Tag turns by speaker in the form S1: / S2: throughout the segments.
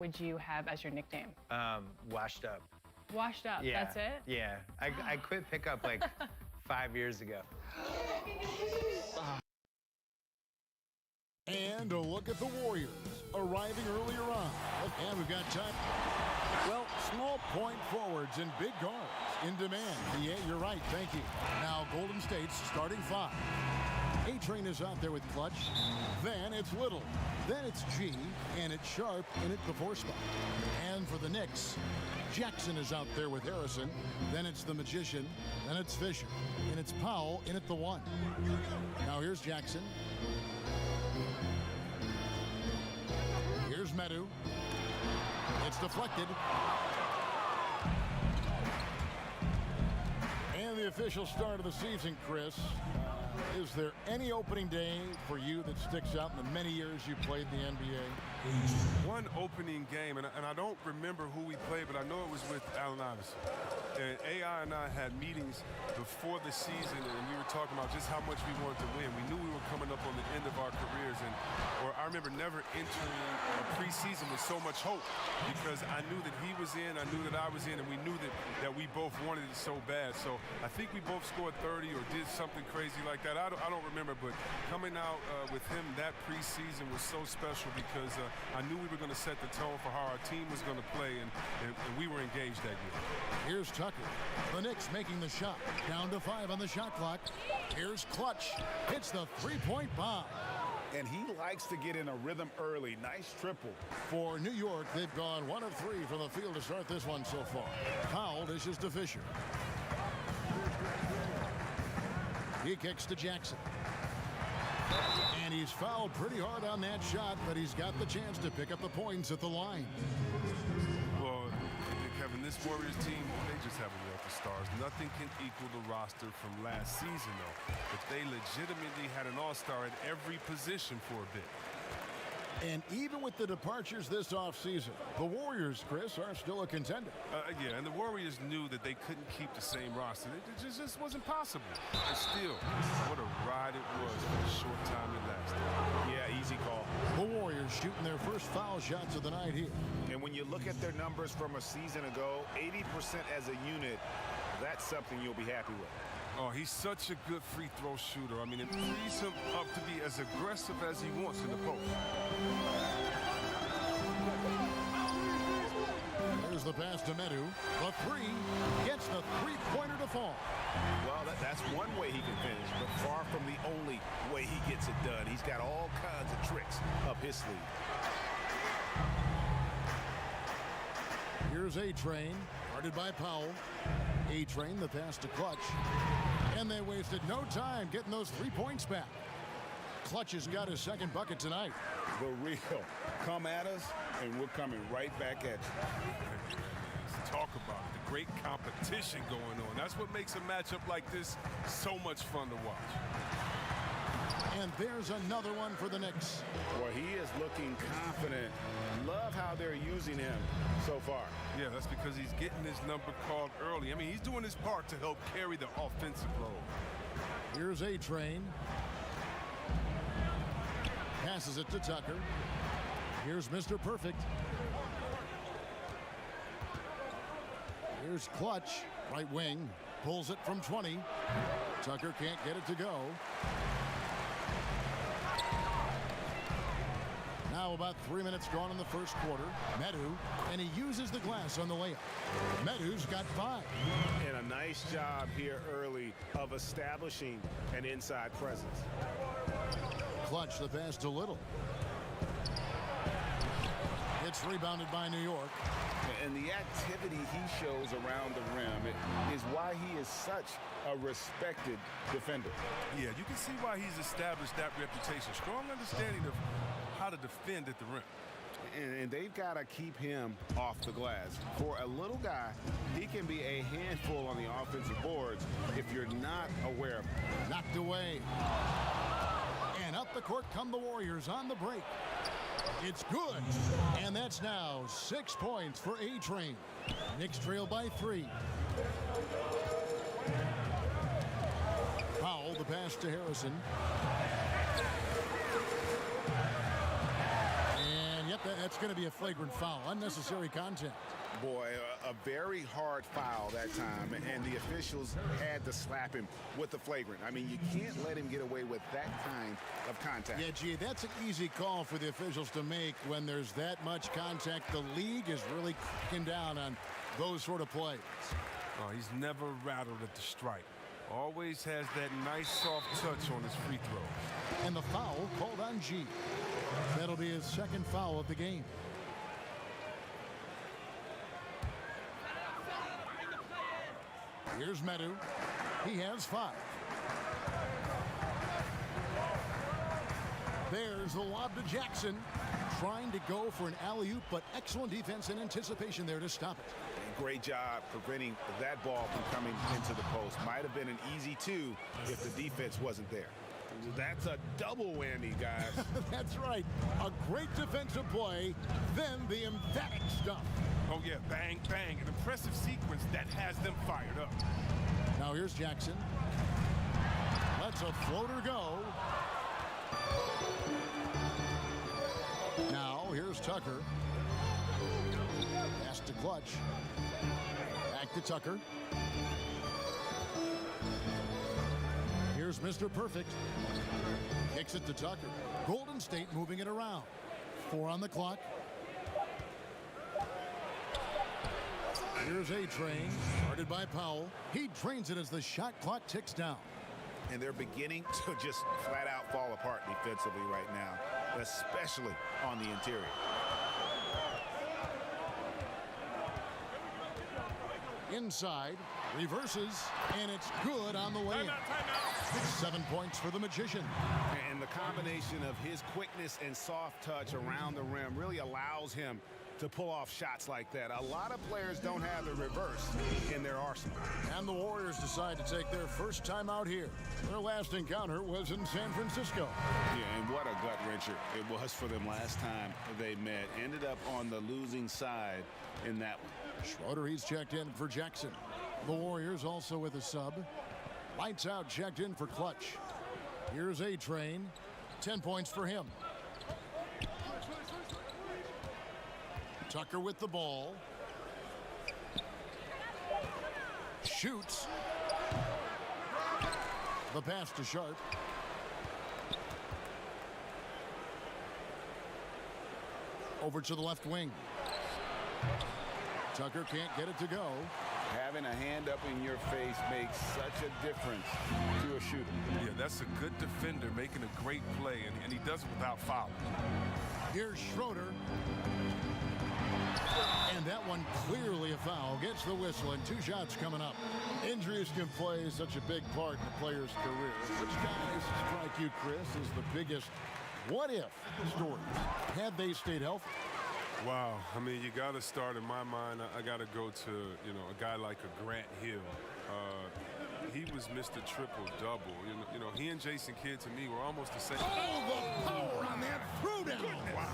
S1: would you have as your nickname?
S2: Washed up.
S1: Washed up,
S2: Yeah.
S1: that's it?
S2: Yeah. I quit pickup like 5 years ago.
S3: And a look at the Warriors arriving earlier on. And we've got time. Well, small point forwards and big guards in demand. Yeah, you're right. Thank you. Now Golden State's starting five. A-Train is out there with Clutch. Then it's Little. Then it's G. And it's Sharp in at the 4 spot. And for the Knicks, Jackson is out there with Harrison. Then it's the Magician. Then it's Fisher. And it's Powell in at the 1. Now here's Jackson. Here's Medu. It's deflected. And the official start of the season, Chris. Is there any opening day for you that sticks out in the many years you played in the NBA?
S4: One opening game, and I don't remember who we played, but I know it was with Allen Iverson. And AI and I had meetings before the season, and we were talking about just how much we wanted to win. We knew we were coming up on the end of our careers, or I remember never entering a preseason with so much hope because I knew that he was in, I knew that I was in, and we knew that we both wanted it so bad. So I think we both scored 30 or did something crazy like that. I don't remember, but coming out with him that preseason was so special because I knew we were going to set the tone for how our team was going to play, and we were engaged that year.
S3: Here's Tucker. The Knicks making the shot. Down to 5 on the shot clock. Here's Clutch. Hits the three-point bomb.
S5: And he likes to get in a rhythm early. Nice triple.
S3: For New York, they've gone 1 of 3 from the field to start this one so far. Powell dishes to Fisher. He kicks to Jackson. And he's fouled pretty hard on that shot, but he's got the chance to pick up the points at the line.
S4: Well, Kevin, this Warriors team, they just have a wealth of stars. Nothing can equal the roster from last season, though. But they legitimately had an all-star at every position for a bit.
S3: And even with the departures this offseason, the Warriors, Chris, are still a contender.
S4: Yeah, and the Warriors knew that they couldn't keep the same roster. It just wasn't possible. And still, what a ride it was for the short time it lasted.
S5: Yeah, easy call.
S3: The Warriors shooting their first foul shots of the night here.
S5: And when you look at their numbers from a season ago, 80% as a unit, that's something you'll be happy with.
S4: Oh, he's such a good free throw shooter. I mean, it frees him up to be as aggressive as he wants in the post.
S3: There's the pass to Medu. The 3 gets the three-pointer to fall.
S5: Well, that's one way he can finish, but far from the only way he gets it done. He's got all kinds of tricks up his sleeve.
S3: Here's A-Train, guarded by Powell. A-Train, the pass to Clutch. And they wasted no time getting those 3 points back. Clutch has got his second bucket tonight.
S5: The real. Come at us, and we're coming right back at you.
S4: Talk about it. The great competition going on. That's what makes a matchup like this so much fun to watch.
S3: And there's another one for the Knicks.
S5: Well, he is looking confident. Love how they're using him so far.
S4: Yeah, that's because he's getting his number called early. I mean, he's doing his part to help carry the offensive load.
S3: Here's A-Train. Passes it to Tucker. Here's Mr. Perfect. Here's Clutch, right wing. Pulls it from 20. Tucker can't get it to go. Now about 3 minutes gone in the first quarter. Medu, and he uses the glass on the layup. Medu's got 5.
S5: And a nice job here early of establishing an inside presence.
S3: Clutch, the pass to Little. It's rebounded by New York.
S5: And the activity he shows around the rim is why he is such a respected defender.
S4: Yeah, you can see why he's established that reputation. Strong understanding of how to defend at the rim.
S5: And they've got to keep him off the glass. For a little guy, he can be a handful on the offensive boards if you're not aware of him.
S3: Knocked away. And up the court come the Warriors on the break. It's good. And that's now 6 points for A-Train. Knicks trail by 3. Powell, the pass to Harrison. Yep, that's going to be a flagrant foul. Unnecessary contact.
S5: Boy, a very hard foul that time, and the officials had to slap him with the flagrant. I mean, you can't let him get away with that kind of contact.
S3: Yeah, gee, that's an easy call for the officials to make when there's that much contact. The league is really cracking down on those sort of plays.
S4: Oh, he's never rattled at the strike. Always has that nice soft touch on his free throw.
S3: And the foul called on G. That'll be his second foul of the game. Here's Medu. He has 5. There's the lob to Jackson. Trying to go for an alley-oop, but excellent defense and anticipation there to stop it.
S5: Great job preventing that ball from coming into the post. Might have been an easy 2 if the defense wasn't there. That's a double whammy, guys.
S3: That's right. A great defensive play, then the emphatic stuff.
S4: Oh, yeah, bang, bang. An impressive sequence that has them fired up.
S3: Now here's Jackson. Lets a floater go. Now here's Tucker. Pass to Clutch. Back to Tucker. Here's Mr. Perfect. Kicks it to Tucker. Golden State moving it around. 4 on the clock. Here's A-Train, guarded by Powell. He drains it as the shot clock ticks down.
S5: And they're beginning to just flat out fall apart defensively right now, especially on the interior.
S3: Inside, reverses, and it's good on the way in. 7 points for the Magician.
S5: And the combination of his quickness and soft touch around the rim really allows him to pull off shots like that. A lot of players don't have the reverse in their arsenal.
S3: And the Warriors decide to take their first time out here. Their last encounter was in San Francisco.
S5: Yeah, and what a gut wrencher it was for them last time they met. Ended up on the losing side in that one.
S3: Schroeder, he's checked in for Jackson. The Warriors also with a sub. Lights out, checked in for Clutch. Here's A-Train. 10 points for him. Tucker with the ball. Shoots. The pass to Sharp. Over to the left wing. Tucker can't get it to go.
S5: Having a hand up in your face makes such a difference to a shooter.
S4: Yeah, that's a good defender making a great play, and he does it without fouling.
S3: Here's Schroeder. And that one clearly a foul. Gets the whistle, and 2 shots coming up. Injuries can play such a big part in a player's career. Which guys strike you, Chris, is the biggest what-if story? Had they stayed healthy?
S4: Wow. I mean, you got to start, in my mind, I got to go to, a guy like a Grant Hill. He was Mr. Triple-Double. You know, he and Jason Kidd, to me, were almost the same.
S3: Oh, the power on that throwdown.
S5: Wow.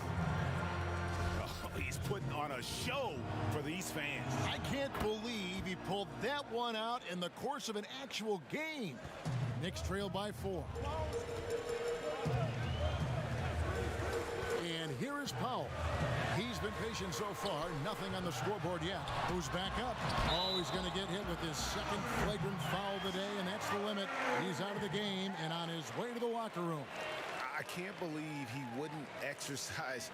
S5: He's putting on a show for these fans.
S3: I can't believe he pulled that one out in the course of an actual game. Knicks trail by 4. And here is Powell. He's been patient so far. Nothing on the scoreboard yet. Who's back up? Oh, he's going to get hit with his second flagrant foul of the day, and that's the limit. He's out of the game and on his way to the locker room.
S5: I can't believe he wouldn't exercise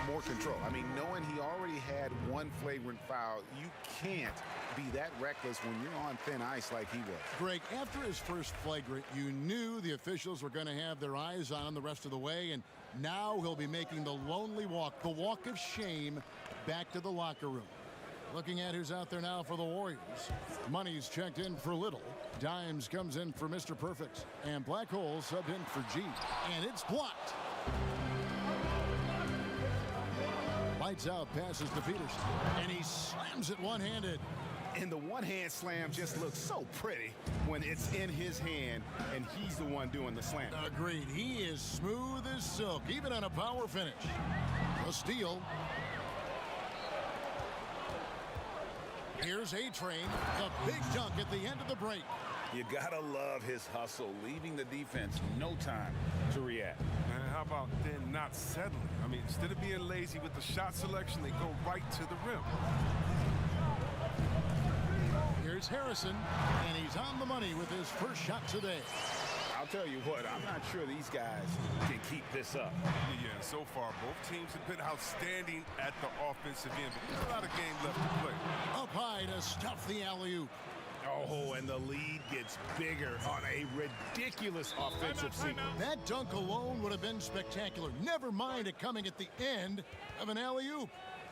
S5: more control. I mean, knowing he already had 1 flagrant foul, you can't be that reckless when you're on thin ice like he was.
S3: Greg, after his first flagrant, you knew the officials were going to have their eyes on him the rest of the way, and now he'll be making the lonely walk, the walk of shame, back to the locker room. Looking at who's out there now for the Warriors. Money's checked in for Little. Dimes comes in for Mr. Perfect. And Black Hole subbed in for G. And it's blocked. Lights out, passes to Peterson. And he slams it one-handed.
S5: And the one-hand slam just looks so pretty when it's in his hand and he's the one doing the slam.
S3: Agreed. He is smooth as silk, even on a power finish. A steal. Here's A-Train, the big dunk at the end of the break.
S5: You gotta love his hustle, leaving the defense no time to react.
S4: Man, how about then not settling? I mean, instead of being lazy with the shot selection, they go right to the rim.
S3: Here's Harrison, and he's on the money with his first shot today.
S5: I'll tell you what, I'm not sure these guys can keep this up.
S4: Yeah, so far, both teams have been outstanding at the offensive end, but there's a lot of game left to play.
S3: Up high to stuff the alley-oop.
S5: Oh, and the lead gets bigger on a ridiculous offensive sequence.
S3: That dunk alone would have been spectacular. Never mind it coming at the end of an alley-oop.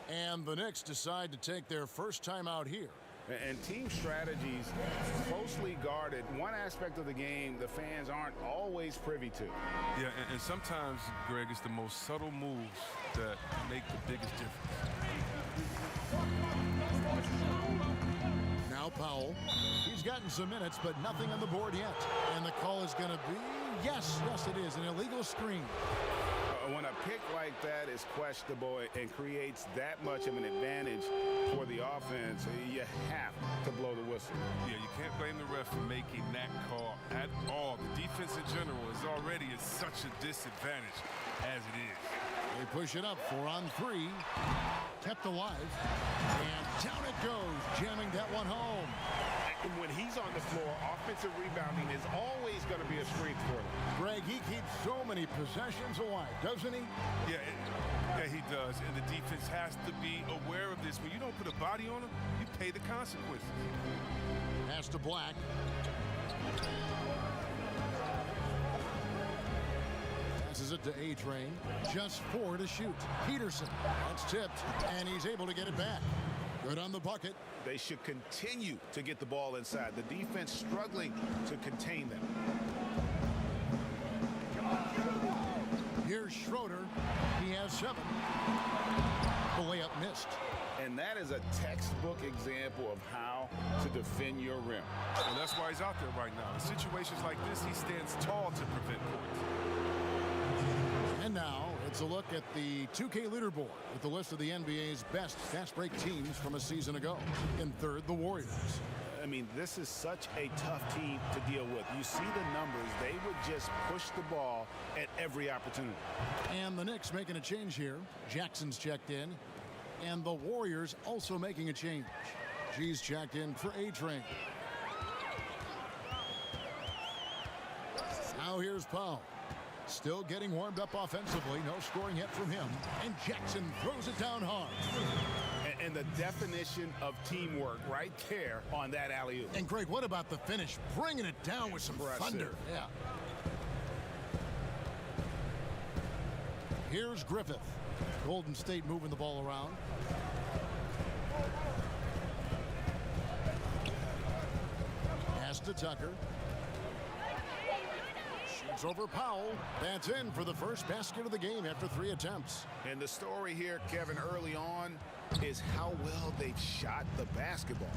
S3: And the Knicks decide to take their first time out here.
S5: And team strategies closely guarded. One aspect of the game the fans aren't always privy to.
S4: Yeah, and sometimes, Greg, it's the most subtle moves that make the biggest difference.
S3: Now Powell. He's gotten some minutes, but nothing on the board yet. And the call is going to be, yes, it is, an illegal screen.
S5: When a pick like that is questionable and creates that much of an advantage for the offense, you have to blow the whistle.
S4: Yeah, you can't blame the ref for making that call at all. The defense in general is already at such a disadvantage as it is.
S3: They push it up, 4 on 3. Kept alive. And down it goes, jamming that one home.
S5: And when he's on the floor, offensive rebounding is always going to be a strength for them.
S3: Greg, he keeps so many possessions alive, doesn't he?
S4: Yeah, he does. And the defense has to be aware of this. When you don't put a body on him, you pay the consequences.
S3: Pass to Black. Passes it to A-Train. Just 4 to shoot. Peterson. That's tipped, and he's able to get it back. Good on the bucket.
S5: They should continue to get the ball inside. The defense struggling to contain them.
S3: Here's Schroeder. He has 7. The layup missed.
S5: And that is a textbook example of how to defend your rim.
S4: And that's why he's out there right now. In situations like this, he stands tall to prevent points.
S3: And now it's a look at the 2K leaderboard with the list of the NBA's best fast break teams from a season ago. In third, the Warriors.
S5: I mean, this is such a tough team to deal with. You see the numbers. They would just push the ball at every opportunity.
S3: And the Knicks making a change here. Jackson's checked in. And the Warriors also making a change. G's checked in for A-Train. Now here's Powell. Still getting warmed up offensively. No scoring yet from him. And Jackson throws it down hard.
S5: And the definition of teamwork right there on that alley-oop.
S3: And Greg, what about the finish? Bringing it down with some thunder. Yeah. Here's Griffith. Golden State moving the ball around. Pass to Tucker. Shoots over Powell. That's in for the first basket of the game after 3 attempts.
S5: And the story here, Kevin, early on is how well they've shot the basketball.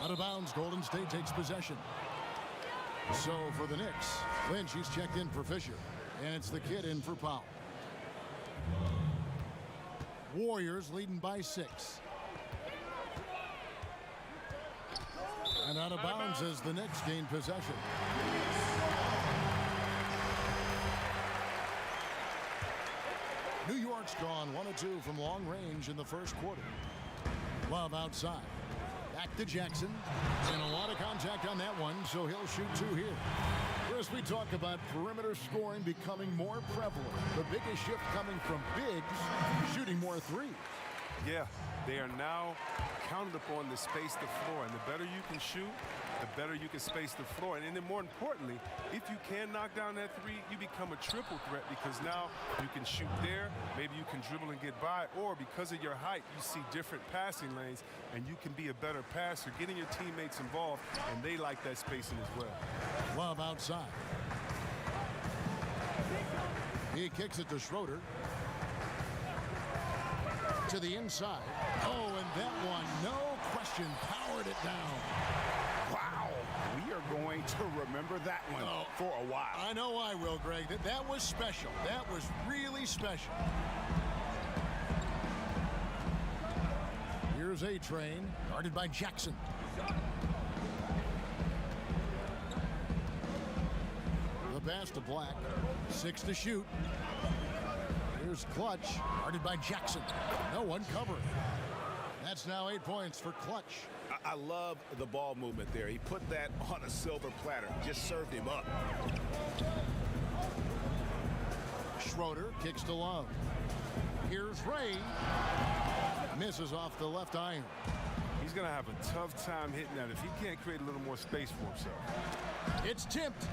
S3: Out of bounds, Golden State takes possession. So for the Knicks, Lynch, he's checked in for Fisher. And it's the kid in for Powell. Warriors leading by 6. And out of bounds as the Knicks gain possession. New York's gone 1 of 2 from long range in the first quarter. Love outside. Back to Jackson. And a lot of contact on that one, so he'll shoot 2 here. First, we talk about perimeter scoring becoming more prevalent. The biggest shift coming from bigs shooting more threes.
S4: Yeah, they are now counted upon to space the floor. And the better you can shoot, the better you can space the floor. And then more importantly, if you can knock down that 3, you become a triple threat because now you can shoot there, maybe you can dribble and get by, or because of your height, you see different passing lanes and you can be a better passer, getting your teammates involved, and they like that spacing as well.
S3: Love outside. He kicks it to Schroeder. To the inside. Oh, and that one, no question, powered it down.
S5: Wow. We are going to remember that one for a while.
S3: I know I will, Greg. That was special. That was really special. Here's A-Train, guarded by Jackson. The pass to Black. 6 to shoot. Here's Clutch, guarded by Jackson. No one covering. That's now 8 points for Clutch.
S5: I love the ball movement there. He put that on a silver platter. Just served him up.
S3: Schroeder kicks to Love. Here's Ray. Misses off the left iron.
S4: He's going to have a tough time hitting that if he can't create a little more space for himself.
S3: It's tipped.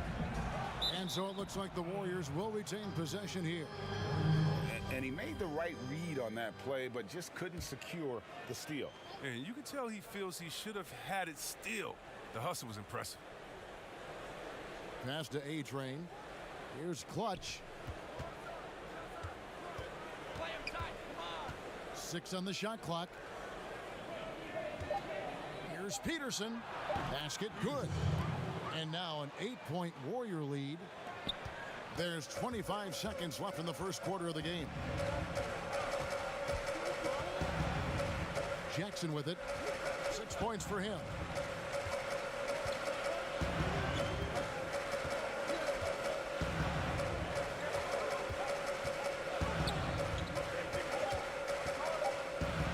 S3: And so it looks like the Warriors will retain possession here.
S5: And he made the right read on that play, but just couldn't secure the steal.
S4: And you can tell he feels he should have had it still. The hustle was impressive.
S3: Pass to A-Train. Here's Clutch. 6 on the shot clock. Here's Peterson. Basket good. And now an 8-point Warrior lead. There's 25 seconds left in the first quarter of the game. Jackson with it. 6 points for him.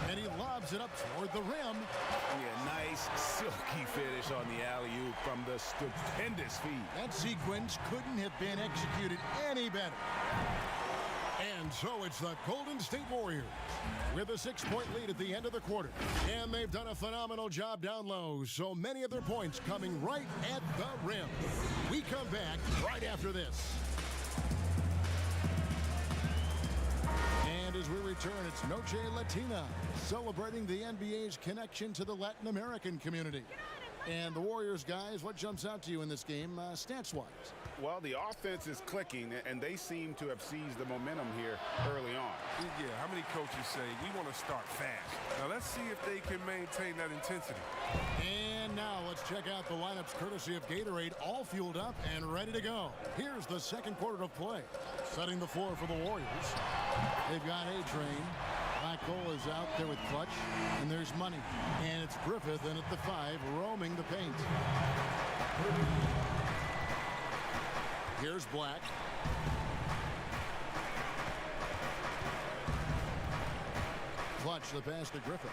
S3: And he lobs it up toward the rim.
S5: Yeah, nice silky finish on the alley-oop from the stupendous feed.
S3: That sequence couldn't have been executed any better. And so it's the Golden State Warriors with a 6-point lead at the end of the quarter. And they've done a phenomenal job down low. So many of their points coming right at the rim. We come back right after this. And as we return, it's Noche Latina, celebrating the NBA's connection to the Latin American community. And the Warriors, guys, what jumps out to you in this game, stats-wise?
S5: Well, the offense is clicking, and they seem to have seized the momentum here early on.
S4: Yeah, how many coaches say, we want to start fast? Now, let's see if they can maintain that intensity.
S3: And now let's check out the lineups courtesy of Gatorade, all fueled up and ready to go. Here's the second quarter of play. Setting the floor for the Warriors. They've got A-Train. Black Hole is out there with Clutch, and there's Money. And it's Griffith in at the 5, roaming the paint. Here's Black. Clutch, the pass to Griffith.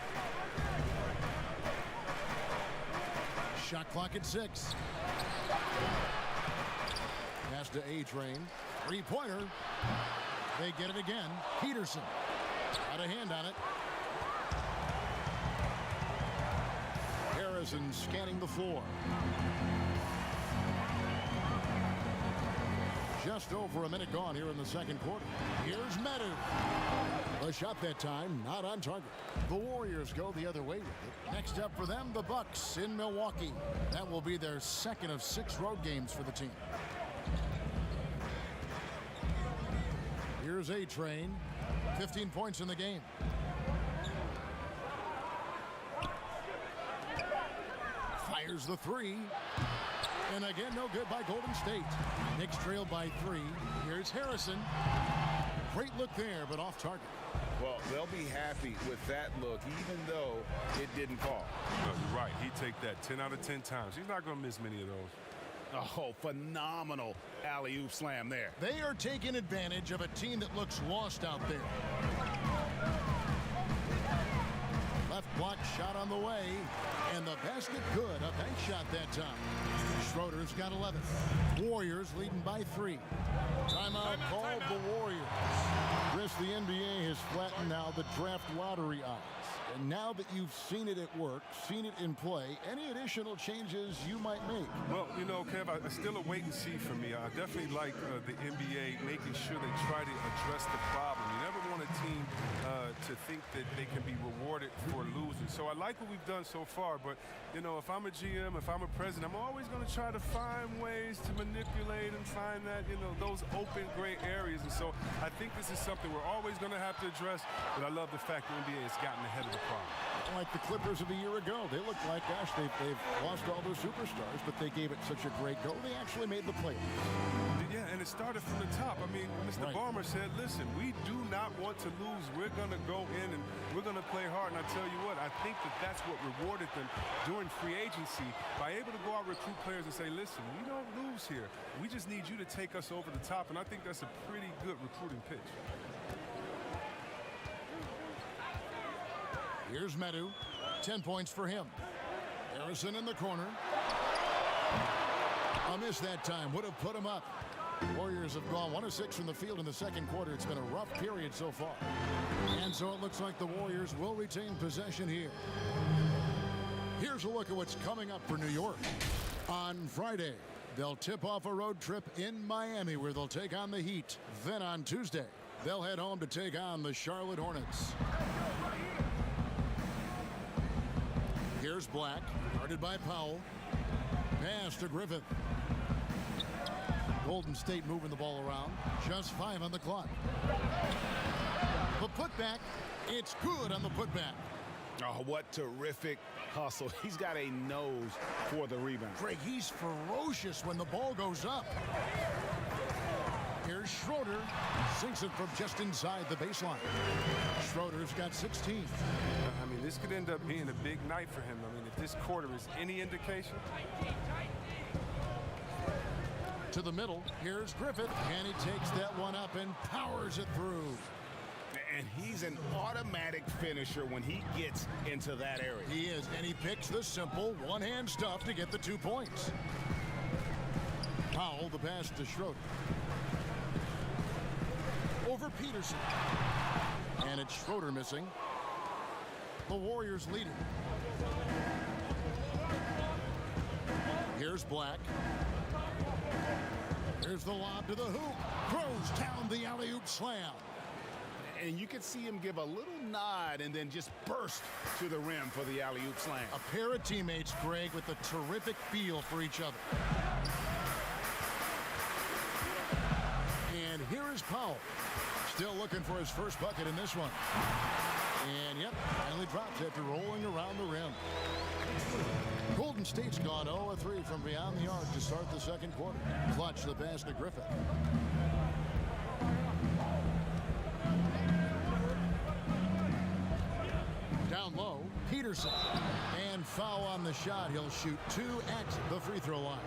S3: Shot clock at 6. Pass to A-Train. 3-pointer. They get it again. Peterson. Got a hand on it. Harrison scanning the floor. Just over a minute gone here in the second quarter. Here's Meadow. A shot that time, not on target. The Warriors go the other way with it. Next up for them, the Bucks in Milwaukee. That will be their second of 6 road games for the team. Here's A-Train. 15 points in the game. Fires the 3. And again, no good by Golden State. Knicks trail by 3. Here's Harrison. Great look there, but off target.
S5: Well, they'll be happy with that look, even though it didn't fall.
S4: No, you're right. He'd take that 10 out of 10 times. He's not going to miss many of those.
S5: Oh, phenomenal alley-oop slam there.
S3: They are taking advantage of a team that looks lost out there. Left block shot on the way, and the basket good. A bank shot that time. Schroeder's got 11. Warriors leading by 3. Timeout called the Warriors. Chris, the NBA has flattened now the draft lottery odds. And now that you've seen it at work, seen it in play, any additional changes you might make?
S4: Well, you know, Kev, it's still a wait and see for me. I definitely like the NBA making sure they try to address the problem. You never want a team to think that they can be rewarded for losing. So I like what we've done so far, but, you know, if I'm a GM, if I'm a president, I'm always going to try to find ways to manipulate and find that, you know, those open gray areas. And so I think this is something we're always going to have to address, but I love the fact the NBA has gotten ahead of the problem.
S3: Like the Clippers of a year ago. They looked like, gosh, they've lost all their superstars, but they gave it such a great go. They actually made the playoffs.
S4: Yeah, and it started from the top. I mean, Mr. Ballmer said, listen, we do not want want to lose. We're going to go in and we're going to play hard. And I tell you what, I think that that's what rewarded them during free agency by able to go out and recruit players and say, listen, we don't lose here. We just need you to take us over the top. And I think that's a pretty good recruiting pitch.
S3: Here's Medu. 10 points for him. Harrison in the corner. A miss that time. Would have put him up. Warriors have gone 1 of 6 from the field in the second quarter. It's been a rough period so far. And so it looks like the Warriors will retain possession here. Here's a look at what's coming up for New York. On Friday, they'll tip off a road trip in Miami where they'll take on the Heat. Then on Tuesday, they'll head home to take on the Charlotte Hornets. Here's Black, guarded by Powell. Pass to Griffith. Golden State moving the ball around. Just 5 on the clock. The putback. It's good on the putback.
S5: Oh, what terrific hustle. He's got a nose for the rebound.
S3: Greg, he's ferocious when the ball goes up. Here's Schroeder. Sinks it from just inside the baseline. Schroeder's got 16.
S4: I mean, this could end up being a big night for him. I mean, if this quarter is any indication.
S3: To the middle. Here's Griffith. And he takes that one up and powers it through.
S5: And he's an automatic finisher when he gets into that area.
S3: He is, and he picks the simple one-hand stuff to get the 2 points. Powell, the pass to Schroeder. Over Peterson. And it's Schroeder missing. The Warriors leading. Here's Black. Here's the lob to the hoop. Throws down the alley-oop slam.
S5: And you could see him give a little nod and then just burst to the rim for the alley-oop slam.
S3: A pair of teammates, Greg, with a terrific feel for each other. And here is Powell. Still looking for his first bucket in this one. And yep, finally drops after rolling around the rim. Golden State's gone 0-3 from beyond the arc to start the second quarter. Clutch the pass to Griffith. Down low, Peterson. And foul on the shot. He'll shoot 2 at the free throw line.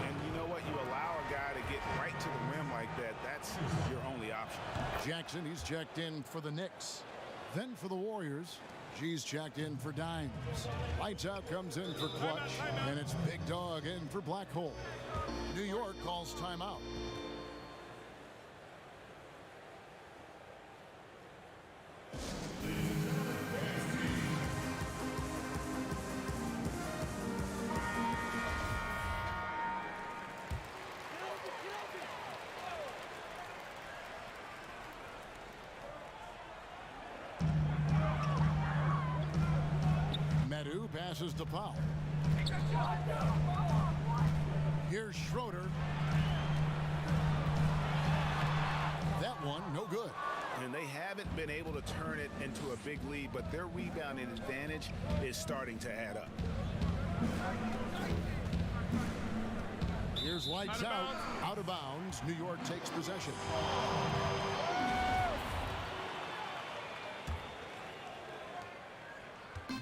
S5: And you know what? You allow a guy to get right to the rim like that. That's your only option.
S3: Jackson, he's checked in for the Knicks. Then for the Warriors, G's checked in for Dimes. Lights Out comes in for Clutch. And it's Big Dog in for Black Hole. New York calls timeout. Medu passes to Powell. Here's Schroeder. That one, no good.
S5: And they haven't been able to turn it into a big lead, but their rebounding advantage is starting to add up.
S3: Here's Lights Out. Out of bounds. New York takes possession.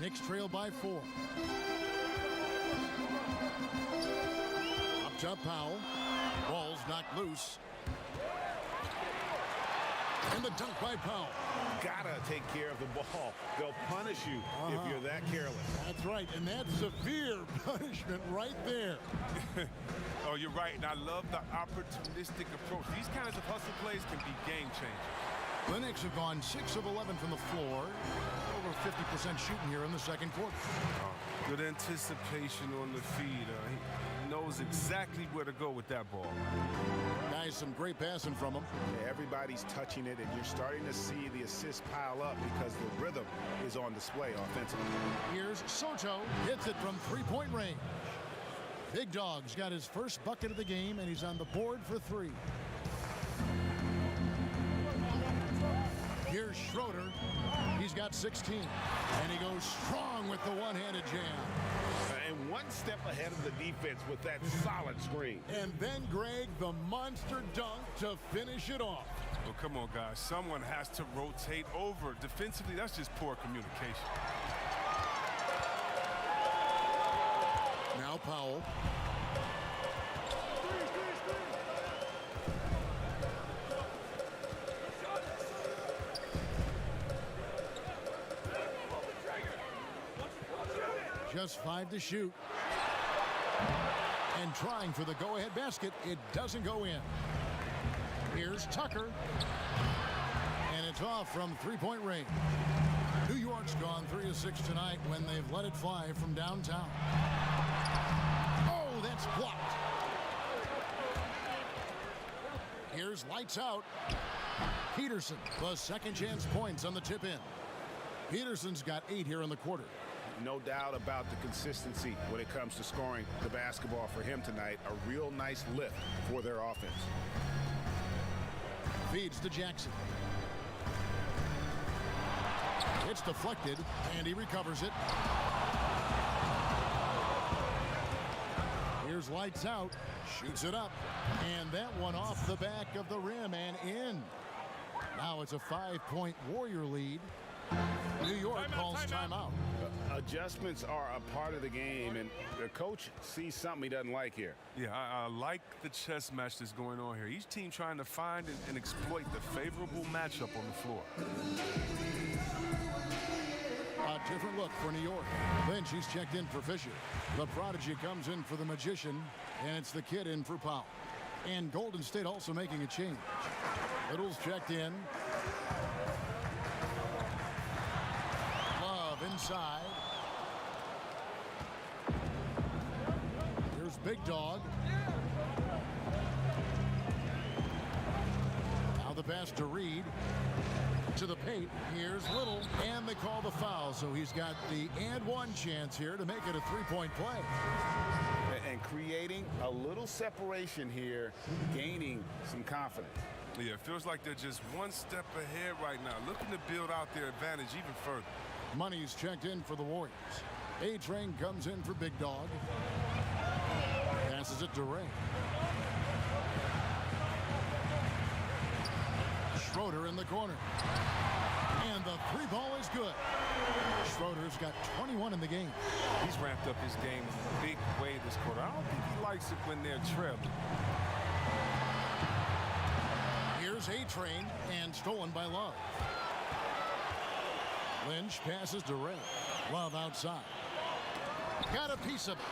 S3: Knicks trail by 4. Up top, Powell. Ball's knocked loose. And the dunk by Powell.
S5: Gotta take care of the ball. They'll punish you if you're that careless.
S3: That's right, and that's severe punishment right there.
S4: Oh, you're right, and I love the opportunistic approach. These kinds of hustle plays can be game changers.
S3: The Knicks have gone 6 of 11 from the floor. Over 50% shooting here in the second quarter.
S4: Good anticipation on the feed. He knows exactly where to go with that ball.
S3: Guys, some great passing from him.
S5: Yeah, everybody's touching it, and you're starting to see the assists pile up because the rhythm is on display offensively.
S3: Here's Soto. Hits it from three-point range. Big Dog's got his first bucket of the game, and he's on the board for 3. Here's Schroeder. He's got 16. And he goes strong with the one-handed jam.
S5: And one step ahead of the defense with that solid screen.
S3: And then, Greg, the monster dunk to finish it off.
S4: Well, come on, guys. Someone has to rotate over. Defensively, that's just poor communication.
S3: Now Powell. Just 5 to shoot. And trying for the go-ahead basket. It doesn't go in. Here's Tucker. And it's off from three-point range. New York's gone 3 of 6 tonight when they've let it fly from downtown. Oh, that's blocked. Here's lights out. Peterson, the second chance points on the tip in. Peterson's got 8 here in the quarter.
S5: No doubt about the consistency when it comes to scoring the basketball for him tonight. A real nice lift for their offense.
S3: Feeds to Jackson. It's deflected, and he recovers it. Here's lights out. Shoots it up. And that one off the back of the rim and in. Now it's a 5-point Warrior lead. New York calls timeout.
S5: Adjustments are a part of the game, and the coach sees something he doesn't like here.
S4: Yeah, I like the chess match that's going on here. Each team trying to find and exploit the favorable matchup on the floor.
S3: A different look for New York. Lynch, he's checked in for Fisher. The prodigy comes in for the magician, and it's the kid in for Powell. And Golden State also making a change. Little's checked in. Love inside. Here's Big Dog. Now the pass to Reed. To the paint. Here's Little. And they call the foul. So he's got the and one chance here to make it a three-point play.
S5: And creating a little separation here, gaining some confidence.
S4: Yeah, it feels like they're just one step ahead right now, looking to build out their advantage even further.
S3: Money's checked in for the Warriors. A-Train comes in for Big Dog. Passes it to Ray. Schroeder in the corner. And the three ball is good. Schroeder's got 21 in the game.
S4: He's ramped up his game in a big way this quarter. I don't think he likes it when they're trailing.
S3: Here's A-Train and stolen by Love. Lynch passes to Ray. Love outside. Got a piece of it.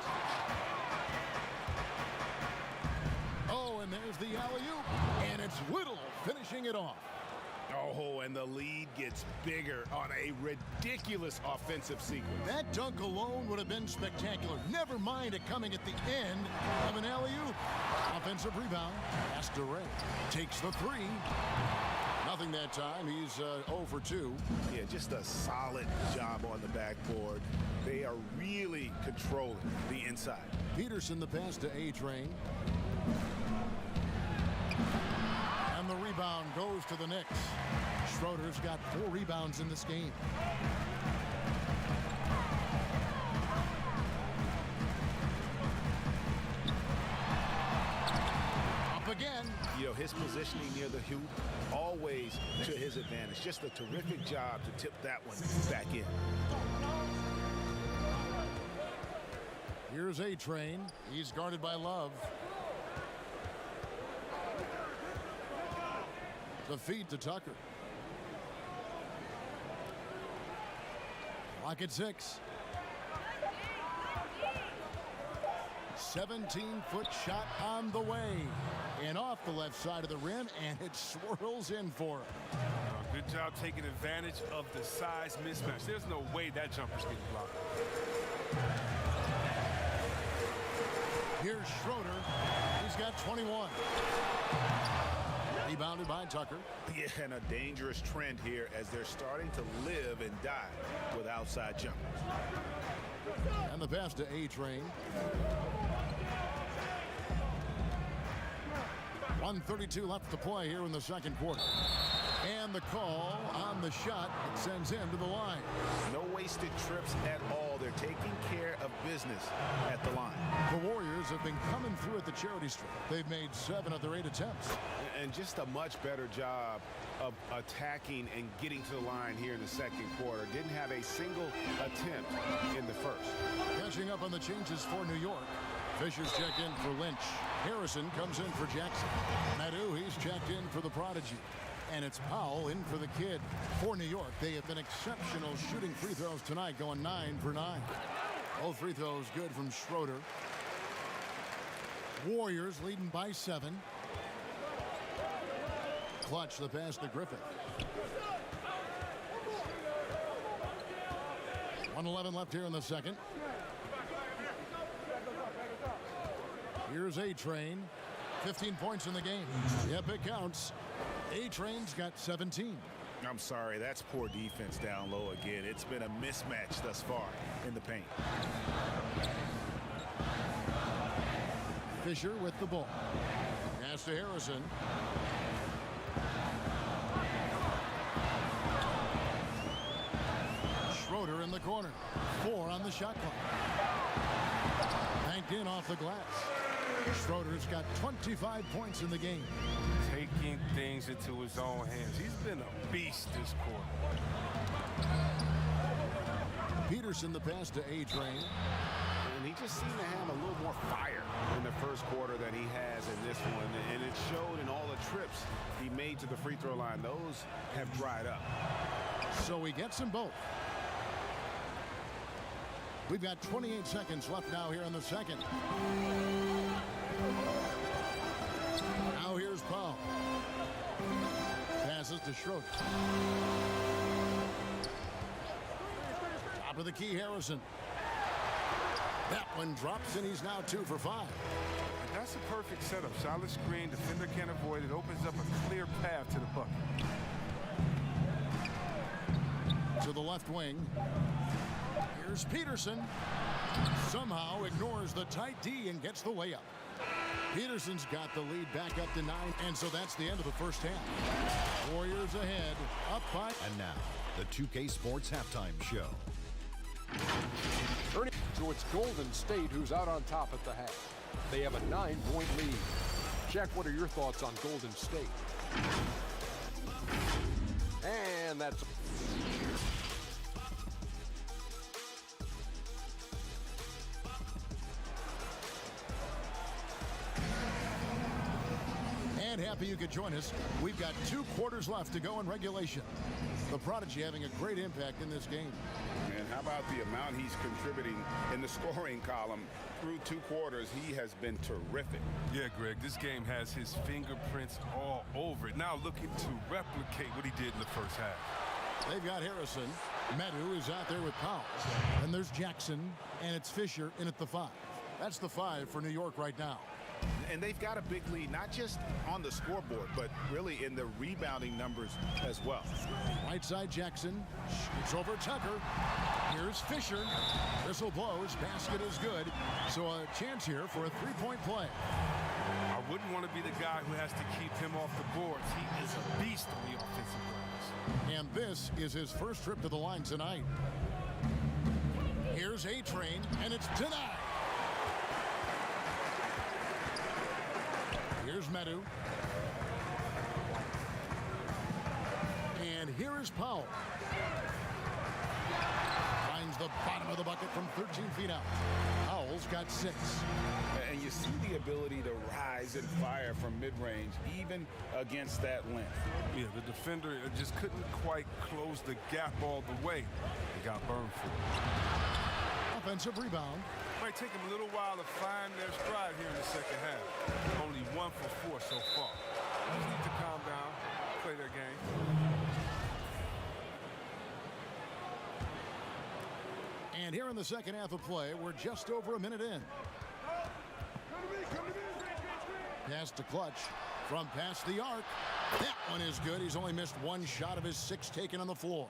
S3: Oh, and there's the alley-oop. And it's Little finishing it off.
S5: Oh, and the lead gets bigger on a ridiculous offensive sequence.
S3: That dunk alone would have been spectacular. Never mind it coming at the end of an alley-oop. Offensive rebound. Pass to Ray. Takes the three. Nothing that time. He's 0 for 2.
S5: Yeah, just a solid job on the backboard. They are really controlling the inside.
S3: Peterson the pass to A-Train. And the rebound goes to the Knicks. Schroeder's got 4 rebounds in this game. Up again.
S5: You know, his positioning near the hoop, always to his advantage. Just a terrific job to tip that one back in.
S3: Here's A-Train. He's guarded by Love. The feed to Tucker. Clock at 6. 17-foot shot on the way. And off the left side of the rim, and it swirls in for him.
S4: Good job taking advantage of the size mismatch. There's no way that jumper's getting blocked.
S3: Here's Schroeder. He's got 21. Rebounded by Tucker.
S5: Yeah, and a dangerous trend here as they're starting to live and die with outside jumpers.
S3: And the pass to A-Train. 1:32 left to play here in the second quarter. And the call on the shot that sends him to the line.
S5: No wasted trips at all. They're taking care of business at the line.
S3: The Warriors have been coming through at the charity stripe. They've made 7 of their 8 attempts.
S5: And just a much better job of attacking and getting to the line here in the second quarter. Didn't have a single attempt in the first.
S3: Catching up on the changes for New York. Fisher's checked in for Lynch. Harrison comes in for Jackson. Nadu, he's checked in for the Prodigy. And it's Powell in for the Kid. For New York, they have been exceptional shooting free throws tonight, going 9 for 9. Both free throws good from Schroeder. Warriors leading by 7. Clutch the pass to Griffith. 1:11 left here in the second. Here's A-Train. 15 points in the game. Yep, it counts. A-Train's got 17.
S5: I'm sorry, that's poor defense down low again. It's been a mismatch thus far in the paint.
S3: Fisher with the ball. Pass to Harrison. Schroeder in the corner. 4 on the shot clock. Banked in off the glass. Schroeder's got 25 points in the game.
S4: Taking things into his own hands. He's been a beast this quarter.
S3: Peterson the pass to A-Train.
S5: And he just seemed to have a little more fire in the first quarter than he has in this one. And it showed in all the trips he made to the free throw line. Those have dried up.
S3: So he gets them both. We've got 28 seconds left now here in the second. Now here's Powell. Passes to Schroeder. Top of the key, Harrison. That one drops, and he's now 2 for 5.
S4: And that's a perfect setup. Solid screen, defender can't avoid it. Opens up a clear path to the bucket.
S3: To the left wing. Here's Peterson. Somehow ignores the tight D and gets the layup. Peterson's got the lead back up to 9, and so that's the end of the first half. Warriors ahead, up by.
S6: And now, the 2K Sports Halftime Show.
S7: So it's Golden State who's out on top at the half. They have a 9-point lead. Jack, what are your thoughts on Golden State? And that's...
S3: And happy you could join us. We've got 2 quarters left to go in regulation. The Prodigy having a great impact in this game.
S5: And how about the amount he's contributing in the scoring column through 2 quarters? He has been terrific.
S4: Yeah, Greg, this game has his fingerprints all over it. Now looking to replicate what he did in the first half.
S3: They've got Harrison. Medu is out there with Powell. And there's Jackson, and it's Fisher in at the 5. That's the 5 for New York right now.
S5: And they've got a big lead, not just on the scoreboard, but really in the rebounding numbers as well.
S3: Right side Jackson. Shoots over Tucker. Here's Fisher. Whistle blows. Basket is good. So a chance here for a 3-point play.
S4: I wouldn't want to be the guy who has to keep him off the boards. He is a beast on the offensive glass.
S3: And this is his first trip to the line tonight. Here's A-Train, and it's denied. Here's Medu. And here is Powell. Finds the bottom of the bucket from 13 feet out. Powell's got 6.
S5: And you see the ability to rise and fire from mid-range, even against that length.
S4: Yeah, the defender just couldn't quite close the gap all the way. He got burned for it.
S3: Offensive rebound.
S4: Might take him a little while to find their stride here in the second half. Only 1 for 4 so far. Just need to calm down, play their game.
S3: And here in the second half of play, we're just over a minute in. Pass to Clutch from past the arc. That one is good. He's only missed 1 shot of his 6 taken on the floor.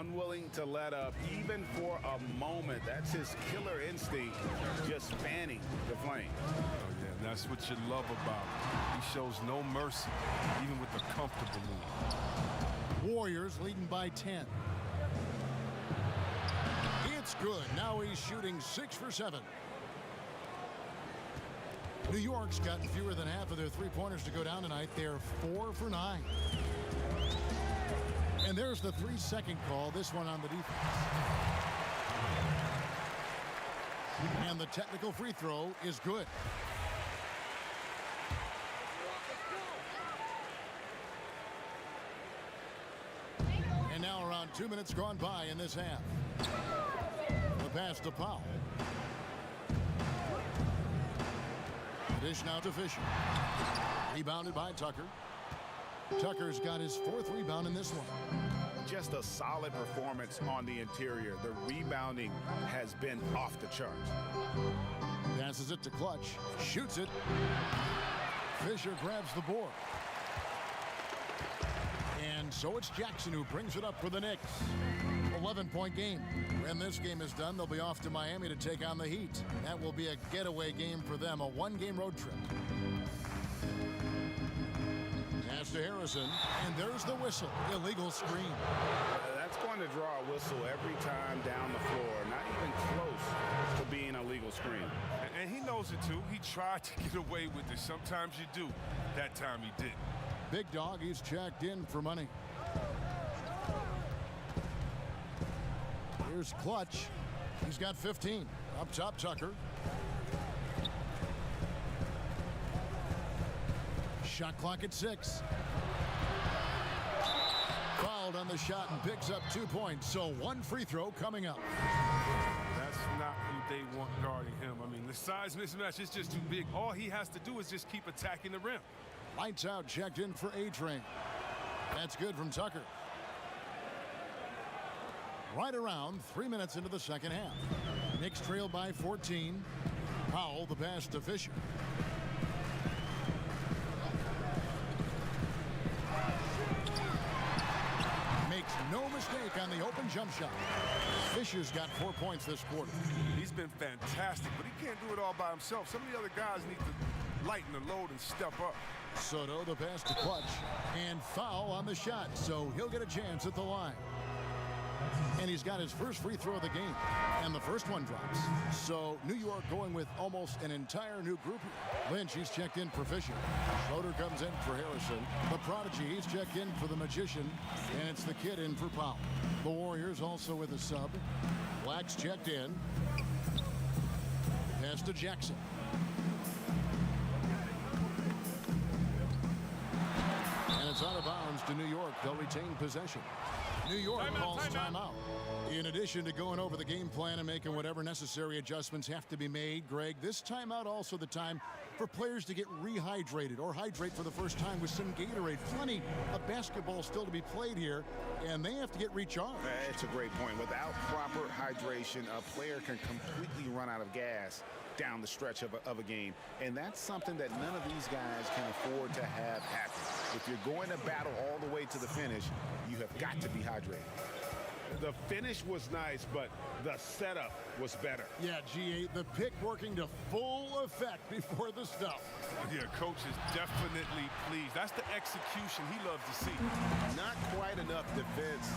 S5: Unwilling to let up even for a moment. That's his killer instinct. Just fanning the flames.
S4: Oh, yeah, and that's what you love about him. He shows no mercy, even with the comfortable lead.
S3: Warriors leading by 10. It's good. Now he's shooting 6 for 7. New York's got fewer than half of their three-pointers to go down tonight. They're 4 for 9. And there's the 3-second call, this one on the defense. And the technical free throw is good. And now around 2 minutes gone by in this half. The pass to Powell. Dish now to Fisher. Rebounded by Tucker. Tucker's got his 4th rebound in this one.
S5: Just a solid performance on the interior. The rebounding has been off the charts.
S3: Passes it to Clutch. Shoots it. Fisher grabs the board. And so it's Jackson who brings it up for the Knicks. 11-point game. When this game is done, they'll be off to Miami to take on the Heat. That will be a getaway game for them, a 1-game road trip. Pass to Harrison, and there's the whistle. Illegal screen.
S5: That's going to draw a whistle every time down the floor. Not even close to being a legal screen.
S4: And he knows it, too. He tried to get away with it. Sometimes you do. That time he didn't.
S3: Big Dog, he's checked in for money. Here's Clutch. He's got 15. Up top, Tucker. Shot clock at 6. Fouled on the shot and picks up 2 points. So 1 free throw coming up.
S4: That's not who they want guarding him. I mean, the size mismatch is just too big. All he has to do is just keep attacking the rim.
S3: Lights out, checked in for A-Train. That's good from Tucker. Right around 3 minutes into the second half. Knicks trail by 14. Powell, the pass to Fisher. Makes no mistake on the open jump shot. Fisher's got 4 points this quarter.
S4: He's been fantastic, but he can't do it all by himself. Some of the other guys need to lighten the load and step up.
S3: Soto, the pass to Clutch. And foul on the shot, so he'll get a chance at the line. And he's got his first free throw of the game. And the first one drops. So New York going with almost an entire new group here. Lynch, he's checked in for Fisher. Schroeder comes in for Harrison. The Prodigy, he's checked in for the Magician. And it's the kid in for Powell. The Warriors also with a sub. Black's checked in. Pass to Jackson. And it's out of bounds to New York. They'll retain possession. New York calls timeout. In addition to going over the game plan and making whatever necessary adjustments have to be made, Greg, this timeout also the time for players to get rehydrated or hydrate for the first time with some Gatorade. Plenty of basketball still to be played here, and they have to get recharged.
S5: It's a great point. Without proper hydration, a player can completely run out of gas down the stretch of a game. And that's something that none of these guys can afford to have happen. If you're going to battle all the way to the finish, you have got to be hydrated. The finish was nice, but the setup was better.
S3: Yeah, G8, the pick working to full effect before the stuff.
S4: Yeah, coach is definitely pleased. That's the execution he loves to see.
S5: Not quite enough defense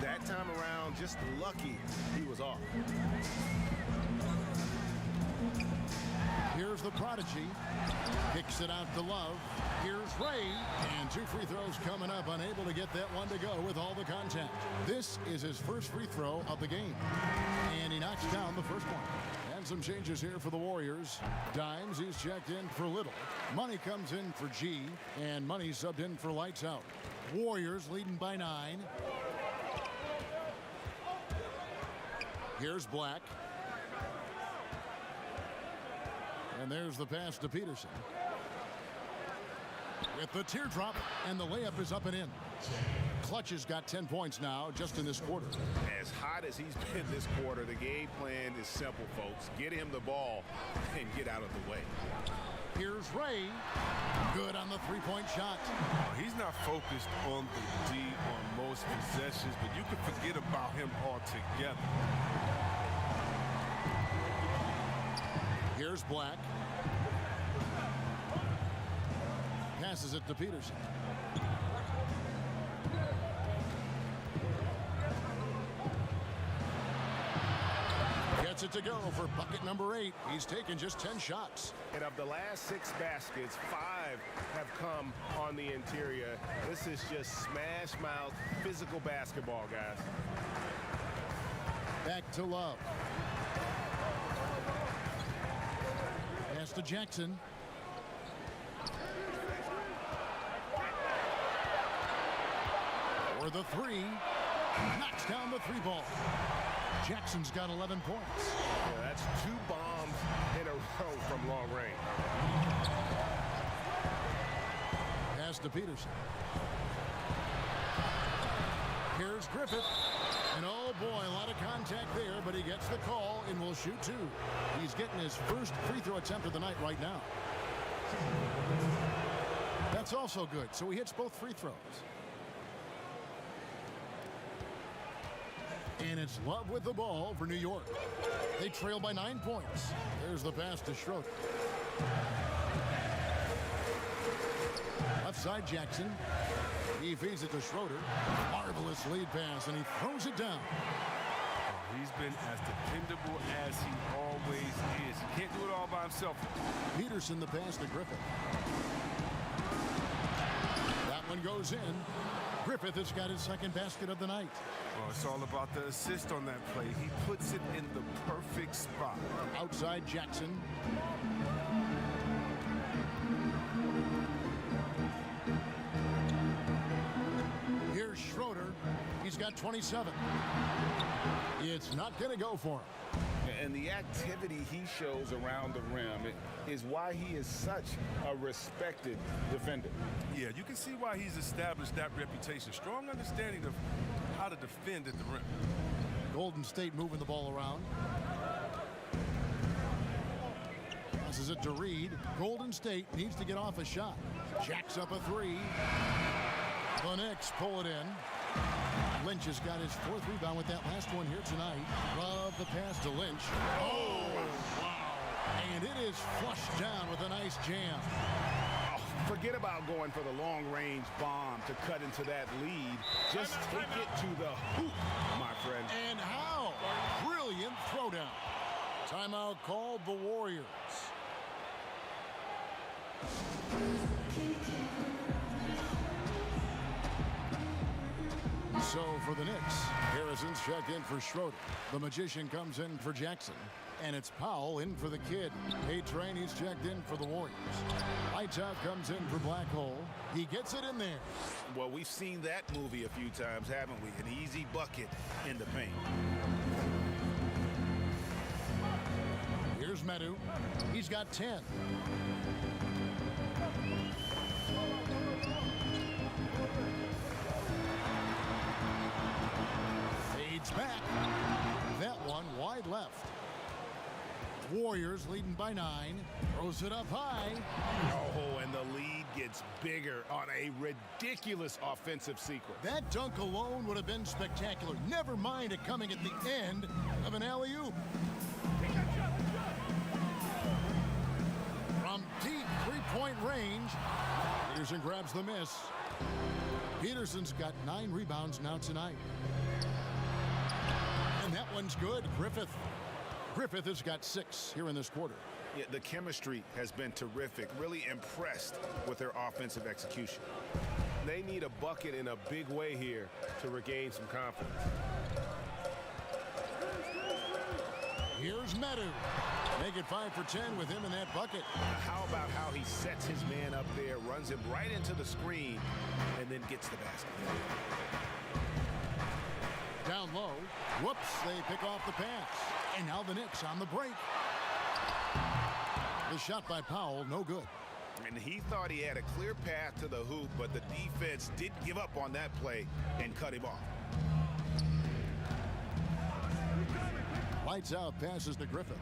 S5: that time around. Just lucky he was off.
S3: Here's the Prodigy. Kicks it out to Love. Here's Ray. And 2 free throws coming up. Unable to get that one to go with all the contact. This is his first free throw of the game. And he knocks down the first one. And some changes here for the Warriors. Dimes, he's checked in for Little. Money comes in for G. And Money subbed in for Lights Out. Warriors leading by 9. Here's Black. And there's the pass to Peterson. With the teardrop, and the layup is up and in. Clutch has got 10 points now just in this quarter.
S5: As hot as he's been this quarter, the game plan is simple, folks. Get him the ball and get out of the way.
S3: Here's Ray. Good on the three-point shot.
S4: He's not focused on the D on most possessions, but you can forget about him altogether.
S3: Here's Black. Passes it to Peterson. Gets it to go for bucket number 8. He's taken just 10 shots.
S8: And of the last 6 baskets, 5 have come on the interior. This is just smash mouth physical basketball, guys.
S3: Back to Love. Pass to Jackson. For the 3. Knocks down the 3-ball. Jackson's got 11 points.
S8: Yeah, that's 2 bombs in a row from long range.
S3: Pass to Peterson. Here's Griffith. And oh boy, a lot of contact there, but he gets the call and will shoot 2. He's getting his first free throw attempt of the night right now. That's also good, so he hits both free throws. And it's Love with the ball for New York. They trail by 9 points. There's the pass to Schroeder. Left side Jackson. He feeds it to Schroeder. Marvelous lead pass, and he throws it down.
S4: He's been as dependable as he always is. He can't do it all by himself.
S3: Peterson the pass to Griffith. That one goes in. Griffith has got his second basket of the night.
S4: Well, it's all about the assist on that play. He puts it in the perfect spot.
S3: Outside Jackson. Here's Schroeder. He's got 27. It's not going to go for him.
S5: And the activity he shows around the rim is why he is such a respected defender.
S4: Yeah, you can see why he's established that reputation. Strong understanding of how to defend at the rim.
S3: Golden State moving the ball around. Passes it to Reed. Golden State needs to get off a shot. Jacks up a 3. The Knicks pull it in. Lynch has got his 4th rebound with that last one here tonight. Love the pass to Lynch. Oh, wow. And it is flushed down with a nice jam.
S5: Forget about going for the long-range bomb to cut into that lead. Just take it to the hoop, my friend.
S3: And how? Brilliant throwdown. Timeout called the Warriors. So for the Knicks, Harrison's checked in for Schroeder. The Magician comes in for Jackson. And it's Powell in for the Kid. A-Train, he's checked in for the Warriors. Lights Out comes in for Black Hole. He gets it in there.
S5: Well, we've seen that movie a few times, haven't we? An easy bucket in the paint.
S3: Here's Medu. He's got 10. Fades back. That one wide left. Warriors leading by 9. Throws it up high.
S5: Oh, and the lead gets bigger on a ridiculous offensive sequence.
S3: That dunk alone would have been spectacular. Never mind it coming at the end of an alley-oop. From deep three-point range, Peterson grabs the miss. Peterson's got 9 rebounds now tonight. And that one's good. Griffith has got 6 here in this quarter.
S5: Yeah, the chemistry has been terrific. Really impressed with their offensive execution.
S8: They need a bucket in a big way here to regain some confidence.
S3: Here's Medu. Make it 5 for 10 with him in that bucket.
S5: How about how he sets his man up there, runs him right into the screen, and then gets the basket.
S3: Down low. Whoops, they pick off the pass. And now the Knicks on the break. The shot by Powell, no good.
S5: And he thought he had a clear path to the hoop, but the defense didn't give up on that play and cut him off.
S3: Lights out, passes to Griffith.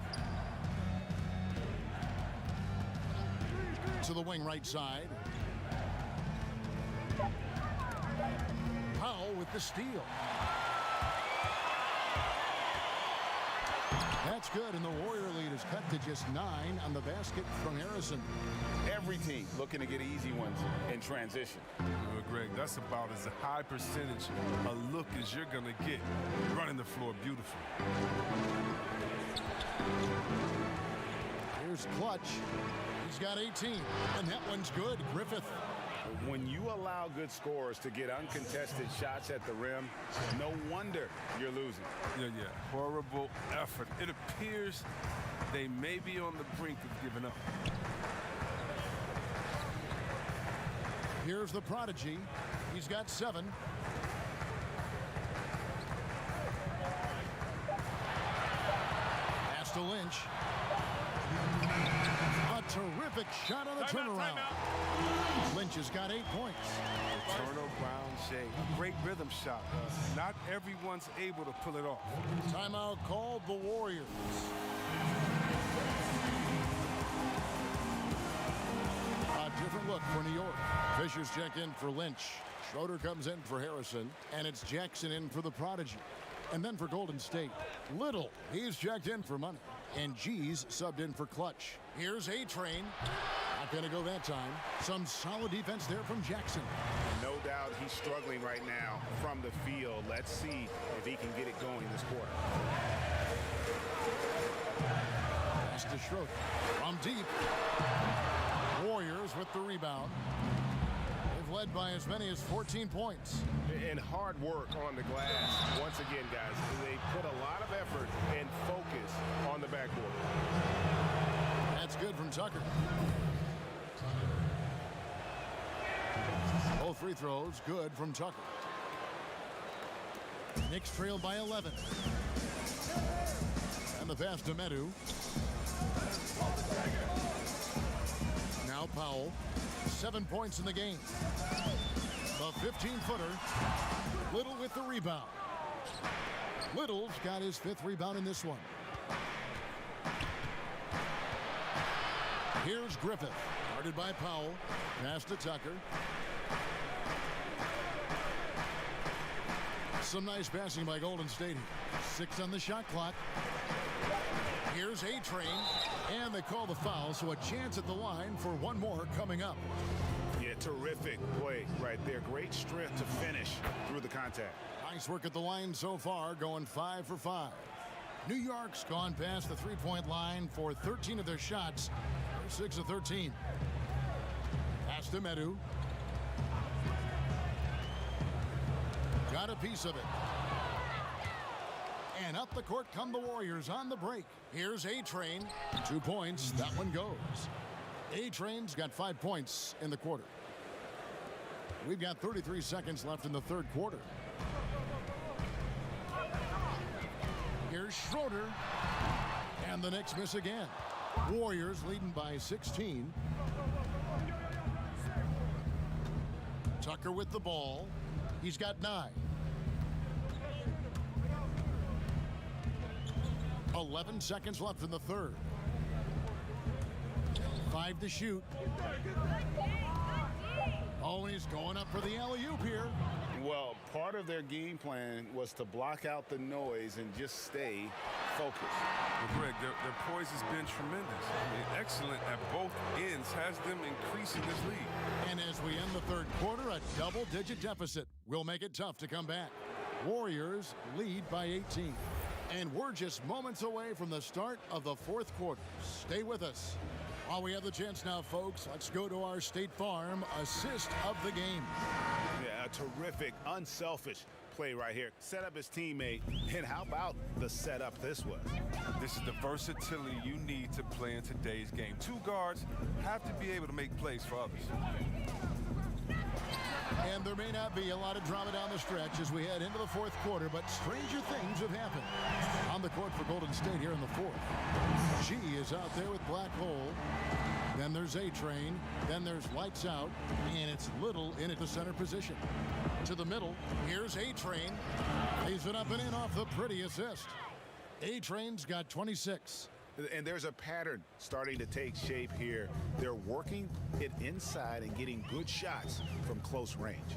S3: To the wing right side. Powell with the steal. That's good, and the Warrior lead is cut to just 9 on the basket from Harrison.
S5: Every team looking to get easy ones in transition.
S4: Well, Greg, that's about as a high percentage a look as you're going to get running the floor beautiful.
S3: Here's Clutch. He's got 18, and that one's good. Griffith.
S5: When you allow good scorers to get uncontested shots at the rim, no wonder you're losing.
S4: Yeah. Horrible effort. It appears they may be on the brink of giving up.
S3: Here's the prodigy. He's got 7. Pass to Lynch. A terrific shot on the turnaround. Lynch has got 8 points.
S4: Turner Brown shade. Great rhythm shot. Not everyone's able to pull it off.
S3: Timeout called the Warriors. A different look for New York. Fisher's check in for Lynch. Schroeder comes in for Harrison. And it's Jackson in for the prodigy. And then for Golden State, Little, he's checked in for money. And G's subbed in for Clutch. Here's A-Train. Not going to go that time. Some solid defense there from Jackson.
S5: No doubt he's struggling right now from the field. Let's see if he can get it going this quarter.
S3: Pass to Schroeder. From deep. Warriors with the rebound. They've led by as many as 14 points.
S8: And hard work on the glass. Once again, guys, they put a lot of effort and focus on the backboard.
S3: That's good from Tucker. Both free throws good from Tucker. Knicks trail by 11. And the pass to Medu. Now Powell. 7 points in the game. The 15-footer. Little with the rebound. Little's got his 5th rebound in this one. Here's Griffith. Guarded by Powell. Pass to Tucker. Some nice passing by Golden State. 6 on the shot clock. Here's A-Train. And they call the foul, so a chance at the line for one more coming up.
S5: Yeah, terrific play right there. Great strength to finish through the contact.
S3: Nice work at the line so far, going 5 for 5. New York's gone past the three-point line for 13 of their shots. They're 6 of 13. Pass to Medu. Got a piece of it. And up the court come the Warriors on the break. Here's A-Train. 2 points. That one goes. A-Train's got 5 points in the quarter. We've got 33 seconds left in the third quarter. Here's Schroeder. And the Knicks miss again. Warriors leading by 16. Tucker with the ball. He's got 9. 11 seconds left in the third. 5 to shoot. Oh, he's going up for the alley-oop here.
S5: Well, part of their game plan was to block out the noise and just stay focused.
S4: Well, Greg, their poise has been tremendous. I mean, excellent at both ends, has them increasing this lead.
S3: And as we end the third quarter, a double-digit deficit will make it tough to come back. Warriors lead by 18. And we're just moments away from the start of the fourth quarter. Stay with us. While we have the chance now, folks, let's go to our State Farm assist of the game.
S5: Yeah, a terrific, unselfish play right here. Set up his teammate. And how about the setup this was?
S4: This is the versatility you need to play in today's game. 2 guards have to be able to make plays for others.
S3: And there may not be a lot of drama down the stretch as we head into the fourth quarter, but stranger things have happened. On the court for Golden State here in the fourth. G is out there with Black Hole. Then there's A-Train. Then there's Lights Out. And it's Little in at the center position. To the middle. Here's A-Train. Lays it up and in off the pretty assist. A-Train's got 26.
S5: And there's a pattern starting to take shape here. They're working it inside and getting good shots from close range.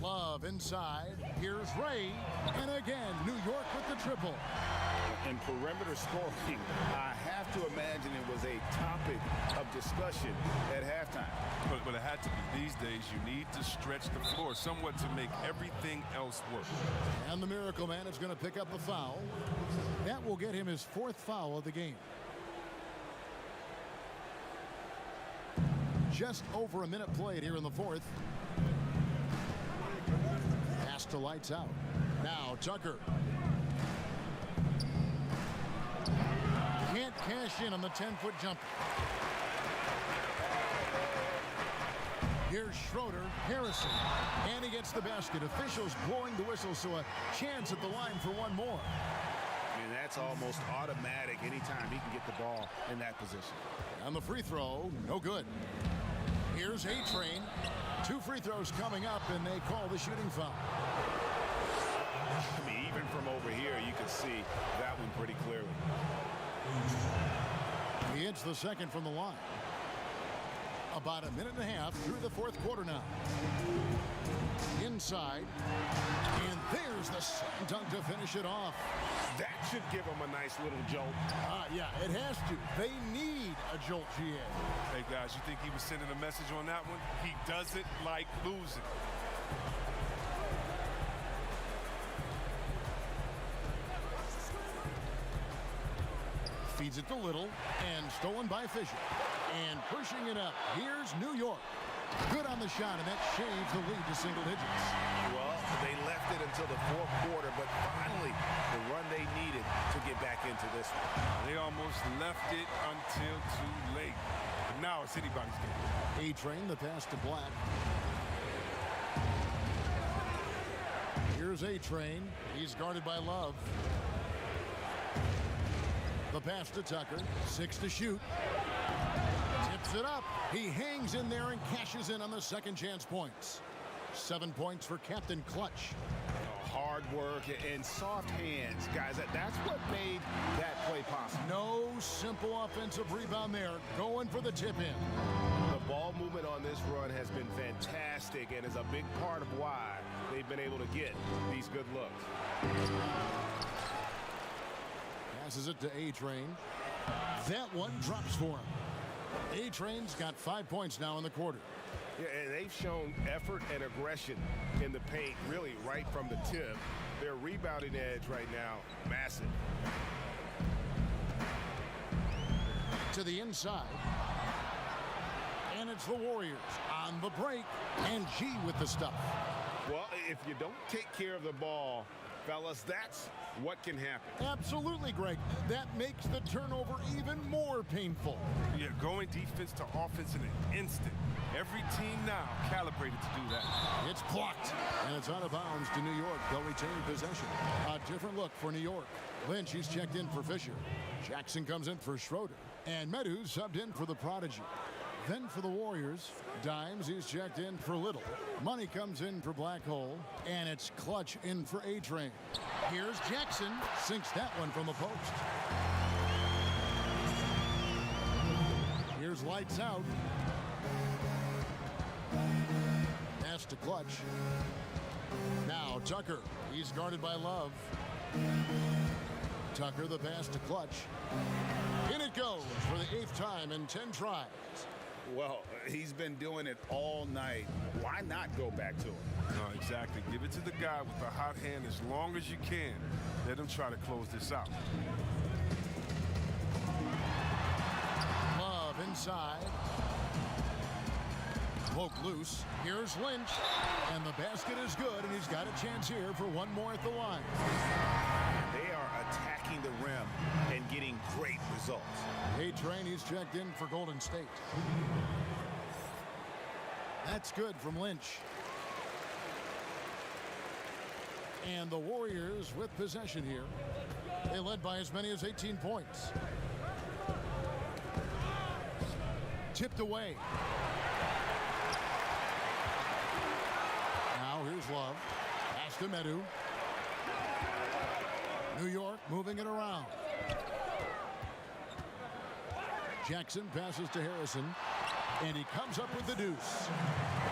S3: Love inside. Here's Ray. And again, New York with the triple.
S5: In perimeter scoring, I have to imagine it was a topic of discussion at halftime.
S4: But it had to be. These days, you need to stretch the floor somewhat to make everything else work.
S3: And the Miracle Man is going to pick up the foul. That will get him his 4th foul of the game. Just over a minute played here in the 4th. Pass to lights out. Now Tucker. Can't cash in on the 10-foot jumper. Here's Schroeder, Harrison, and he gets the basket. Officials blowing the whistle, so a chance at the line for one more.
S5: And that's almost automatic anytime he can get the ball in that position.
S3: And the free throw, no good. Here's A-Train. 2 free throws coming up, and they call the shooting foul.
S5: I mean, even from over here, you can see that one pretty clearly.
S3: He hits the second from the line. About a minute and a half through the 4th quarter now. Inside. And there's the slam dunk to finish it off.
S8: That should give him a nice little jolt.
S3: Yeah, it has to. They need a jolt, GA.
S4: Hey, guys, you think he was sending a message on that one? He doesn't like losing.
S3: Feeds it to Little, and stolen by Fisher. And pushing it up. Here's New York. Good on the shot, and that shaves the lead to single digits.
S5: Well, they left it until the 4th quarter, but finally the run they needed to get back into this one.
S4: They almost left it until too late. But now it's anybody's game.
S3: A-Train, the pass to Black. Here's A-Train. He's guarded by Love. The pass to Tucker. 6 to shoot. Tips it up. He hangs in there and cashes in on the second chance points. 7 points for Captain Clutch.
S8: Hard work and soft hands, guys. That's what made that play possible.
S3: No simple offensive rebound there. Going for the tip in.
S8: The ball movement on this run has been fantastic and is a big part of why they've been able to get these good looks.
S3: Passes it to A-Train. That one drops for him. A-Train's got 5 points now in the quarter.
S8: Yeah, and they've shown effort and aggression in the paint, really right from the tip. Their rebounding edge right now, massive.
S3: To the inside. And it's the Warriors on the break. And G with the stuff.
S8: Well, if you don't take care of the ball, fellas, that's what can happen.
S3: Absolutely, Greg. That makes the turnover even more painful.
S4: Yeah, going defense to offense in an instant. Every team now calibrated to do that.
S3: It's blocked, and it's out of bounds to New York. They'll retain possession. A different look for New York. Lynch, he's checked in for Fisher. Jackson comes in for Schroeder. And Meadows subbed in for the Prodigy. Then for the Warriors, Dimes, he's checked in for Little. Money comes in for Black Hole, and it's Clutch in for A-Train. Here's Jackson, sinks that one from the post. Here's Lights Out. Pass to Clutch. Now Tucker, he's guarded by Love. Tucker, the pass to Clutch. In it goes for the 8th time in 10 tries.
S5: Well, he's been doing it all night. Why not go back to him?
S4: No, exactly. Give it to the guy with the hot hand as long as you can. Let him try to close this out.
S3: Love inside. Poke loose. Here's Lynch. And the basket is good, and he's got a chance here for one more at the line.
S5: They are attacking the rim and getting great results.
S3: A-Train, he's checked in for Golden State. That's good from Lynch. And the Warriors with possession here. They led by as many as 18 points. Tipped away. Now here's Love. Pass to Medu. New York moving it around. Jackson passes to Harrison. And he comes up with the deuce.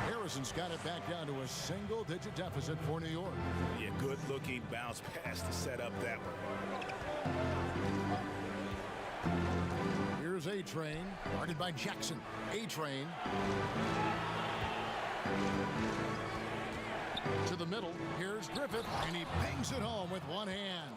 S3: Harrison Harrison's got it back down to a single-digit deficit for New York.
S5: Yeah, good-looking bounce pass to set up that one.
S3: Here's A-Train, guarded by Jackson. A-Train to the middle. Here's Griffith, and he bangs it home with one hand.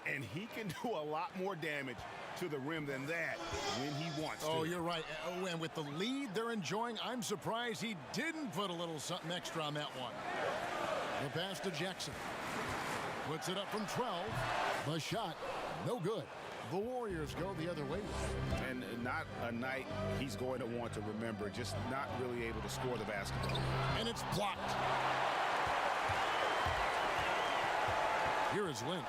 S5: And he can do a lot more damage to the rim than that when he wants to.
S3: Oh, you're right. Oh, and with the lead they're enjoying, I'm surprised he didn't put a little something extra on that one. The pass to Jackson. Puts it up from 12. The shot, no good. The Warriors go the other way.
S5: And not a night he's going to want to remember, just not really able to score the basketball.
S3: And it's blocked. Here is Lynch.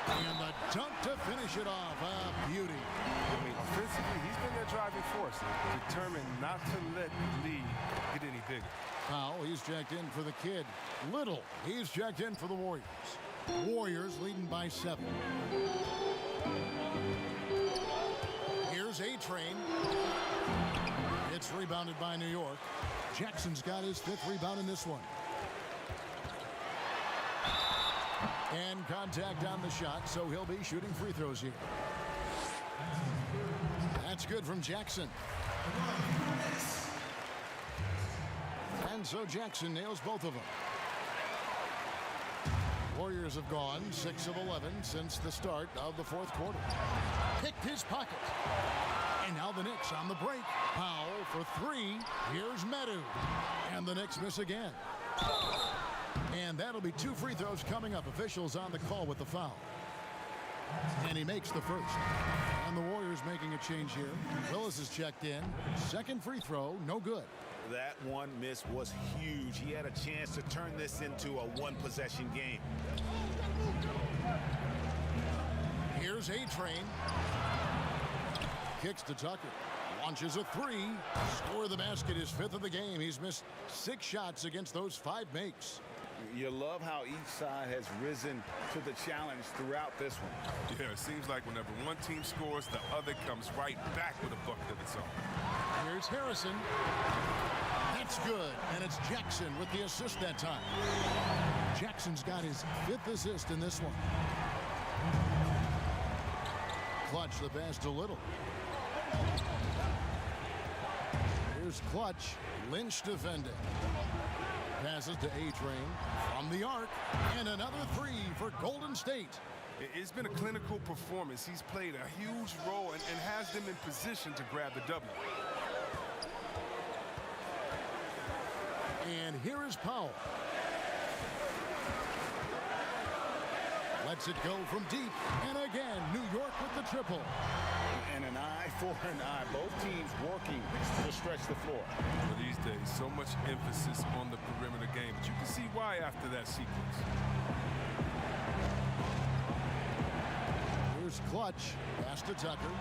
S3: And the dunk to finish it off. A beauty.
S4: I mean, offensively, he's been their driving force, determined not to let the lead get any bigger.
S3: Powell, he's checked in for the kid. Little, he's checked in for the Warriors. Warriors leading by 7. Here's A-Train. It's rebounded by New York. Jackson's got his 5th rebound in this one. And contact on the shot, so he'll be shooting free throws here. That's good from Jackson. And so Jackson nails both of them. Warriors have gone 6 of 11 since the start of the 4th quarter. Picked his pocket. And now the Knicks on the break. Powell for 3. Here's Medu. And the Knicks miss again. And that'll be 2 free throws coming up. Officials on the call with the foul. And he makes the first. And the Warriors making a change here. Willis is checked in. 2nd free throw, no good.
S5: That one miss was huge. He had a chance to turn this into a 1-possession game.
S3: Here's A-Train. Kicks to Tucker. Launches a 3. Score the basket, his 5th of the game. He's missed 6 shots against those 5 makes.
S5: You love how each side has risen to the challenge throughout this one.
S4: Yeah, it seems like whenever one team scores, the other comes right back with a bucket of its own.
S3: Here's Harrison. That's good. And it's Jackson with the assist that time. Jackson's got his 5th assist in this one. Clutch the pass to Little. Here's Clutch. Lynch defending. Passes to A-Train from the arc. And another 3 for Golden State.
S4: It's been a clinical performance. He's played a huge role and has them in position to grab the W.
S3: And here is Powell. Lets it go from deep. And again, New York with the triple.
S5: And an eye for an eye. Both teams working to stretch the floor.
S4: Well, these days, so much emphasis on the perimeter game, but you can see why after that sequence.
S3: Here's Clutch. Pass to Tucker.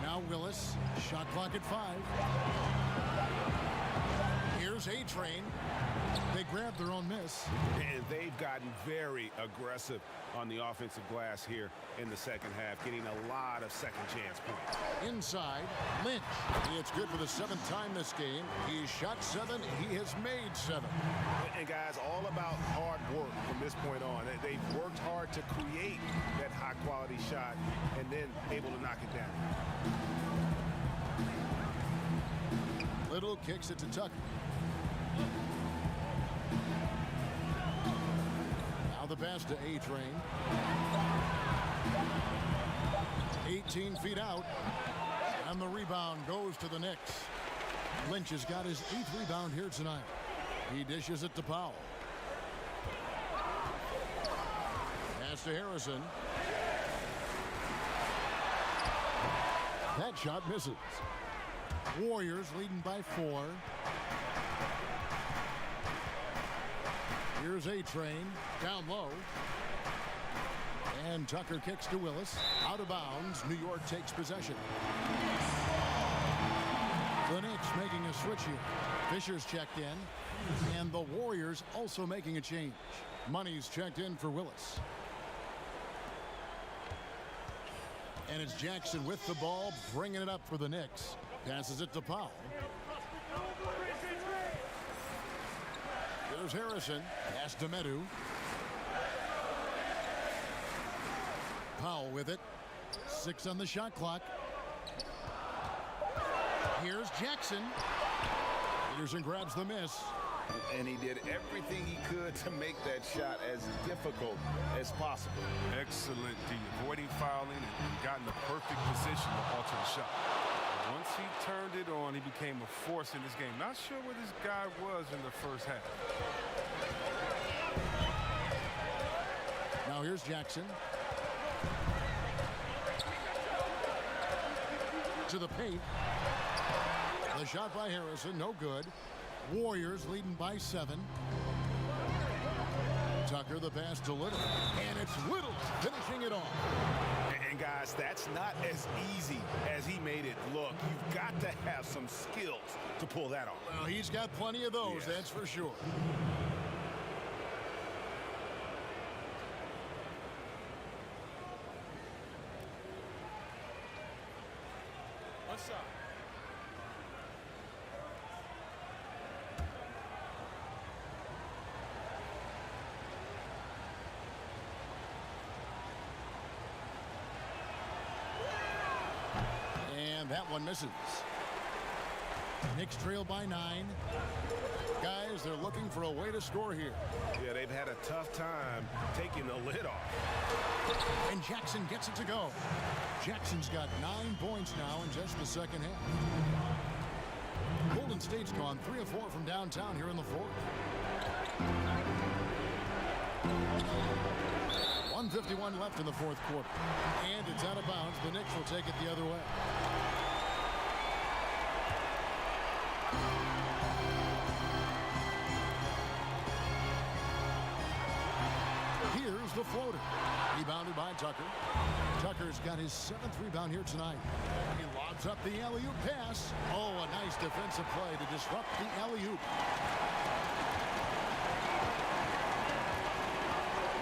S3: Now Willis. Shot clock at 5. Here's A-Train. They grabbed their own miss.
S5: And they've gotten very aggressive on the offensive glass here in the second half, getting a lot of second chance points.
S3: Inside, Lynch. It's good for the 7th time this game. He's shot 7. He has made 7.
S5: And guys, all about hard work from this point on. They've worked hard to create that high-quality shot and then able to knock it down.
S3: Little kicks it to Tucker. Now the pass to A-Train. 18 feet out. And the rebound goes to the Knicks. Lynch has got his 8th rebound here tonight. He dishes it to Powell. Pass to Harrison. That shot misses. Warriors leading by 4. Here's A-Train down low. And Tucker kicks to Willis. Out of bounds. New York takes possession. The Knicks making a switch here. Fisher's checked in. And the Warriors also making a change. Money's checked in for Willis. And it's Jackson with the ball, bringing it up for the Knicks. Passes it to Powell. Here's Harrison. Pass to Medu. Powell with it. 6 on the shot clock. Here's Jackson. Peterson grabs the miss.
S5: And he did everything he could to make that shot as difficult as possible.
S4: Excellent D, avoiding fouling and got in the perfect position to alter the shot. Once he turned it on, he became a force in this game. Not sure where this guy was in the first half.
S3: Now here's Jackson. To the paint. The shot by Harrison, no good. Warriors leading by 7. Tucker the pass to Little. And it's Little finishing it off.
S5: And guys, that's not as easy as he made it look. You've got to have some skills to pull that off.
S3: Well, he's got plenty of those, that's for sure.
S8: What's up?
S3: And that one misses. Knicks trail by 9. Guys, they're looking for a way to score here.
S8: Yeah, they've had a tough time taking the lid off.
S3: And Jackson gets it to go. Jackson's got 9 points now in just the second half. Golden State's gone 3 of 4 from downtown here in the fourth. 1:51 left in the fourth quarter. And it's out of bounds. The Knicks will take it the other way. Here's the floater. Rebounded by Tucker. Tucker's got his 7th rebound here tonight. He lobs up the alley-oop pass. Oh, a nice defensive play to disrupt the alley-oop.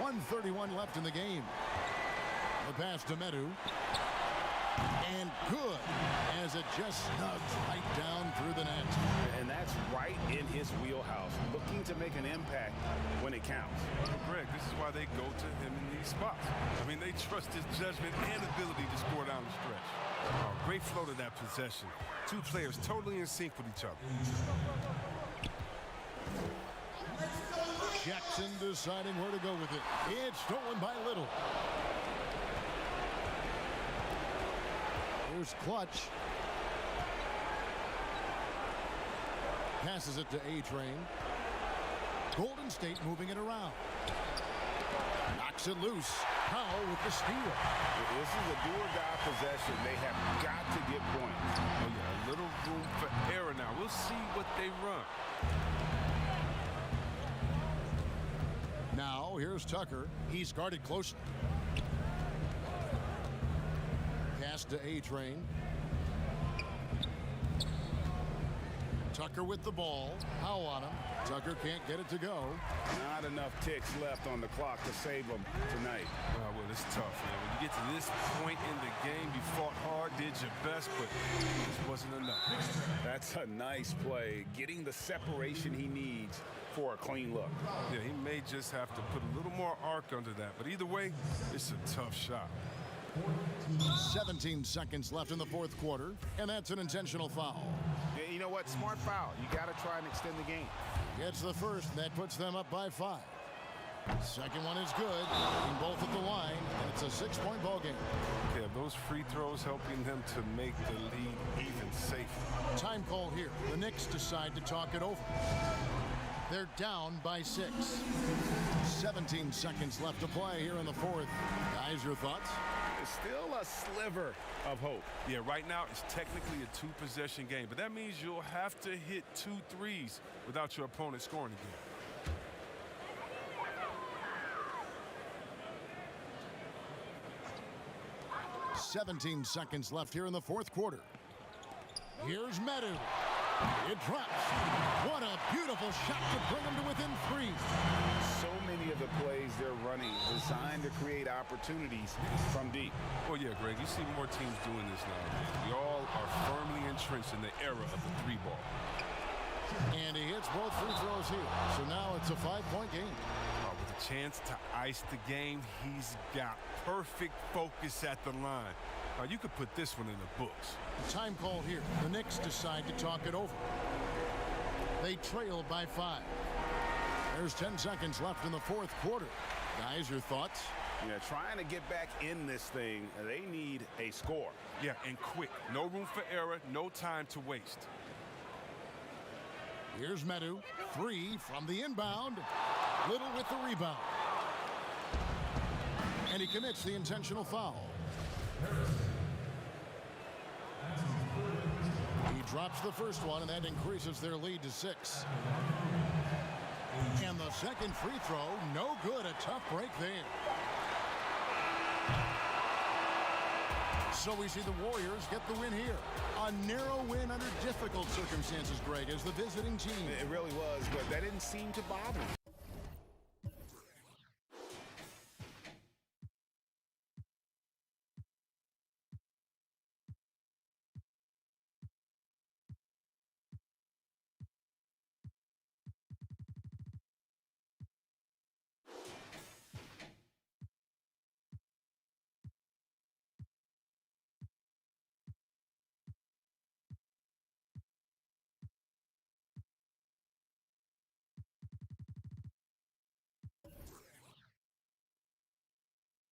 S3: 1:31 left in the game. The pass to Medu. And good, as it just snugs right down through the net.
S5: And that's right in his wheelhouse, looking to make an impact when it counts.
S4: Greg, this is why they go to him in these spots. I mean, they trust his judgment and ability to score down the stretch. Oh, great flow to that possession. Two players totally in sync with each other.
S3: Jackson deciding where to go with it. It's stolen by Little. Here's Clutch. Passes it to A-Train. Golden State moving it around. Knocks it loose. Powell with the steal.
S5: This is a do-or-die possession. They have got to get points.
S4: Oh, yeah, a little room for error now. We'll see what they run.
S3: Now, here's Tucker. He's guarded closely. Pass to A-Train. Tucker with the ball. Powell on him. Tucker can't get it to go.
S5: Not enough ticks left on the clock to save them tonight.
S4: Well, it's tough, man. When you get to this point in the game, you fought hard, did your best, but this wasn't enough.
S5: That's a nice play, getting the separation he needs for a clean look.
S4: Yeah, he may just have to put a little more arc under that, but either way, it's a tough shot.
S3: 17 seconds left in the fourth quarter, and that's an intentional foul.
S5: Yeah, you know what? Smart foul. You got to try and extend the game.
S3: Gets the first, and that puts them up by 5. Second one is good. Getting both at the line, and it's a 6-point ball game.
S4: Yeah, those free throws helping them to make the lead even safer.
S3: Time call here. The Knicks decide to talk it over. They're down by 6. 17 seconds left to play here in the fourth. Guys, your thoughts?
S5: Still a sliver of hope.
S4: Yeah, right now it's technically a 2-possession game, but that means you'll have to hit 2 threes without your opponent scoring again.
S3: 17 seconds left here in the fourth quarter. Here's Medu. It drops. What a beautiful shot to bring them to within 3.
S5: So many of the plays they're running running, designed to create opportunities from deep.
S4: Well, yeah, Greg, you see more teams doing this nowadays. We all are firmly entrenched in the era of the 3-ball.
S3: And he hits both free throws here. So now it's a 5-point game.
S4: With a chance to ice the game, he's got perfect focus at the line. You could put this one in the books.
S3: Time call here. The Knicks decide to talk it over. They trail by 5. There's 10 seconds left in the fourth quarter. Guys, your thoughts?
S8: You know, trying to get back in this thing, they need a score.
S4: Yeah, and quick. No room for error, no time to waste.
S3: Here's Medu. 3 from the inbound. Little with the rebound. And he commits the intentional foul. He drops the first one, and that increases their lead to 6. And the second free throw, no good. A tough break there. So we see the Warriors get the win here. A narrow win under difficult circumstances, Greg, as the visiting team.
S5: It really was, but that didn't seem to bother him.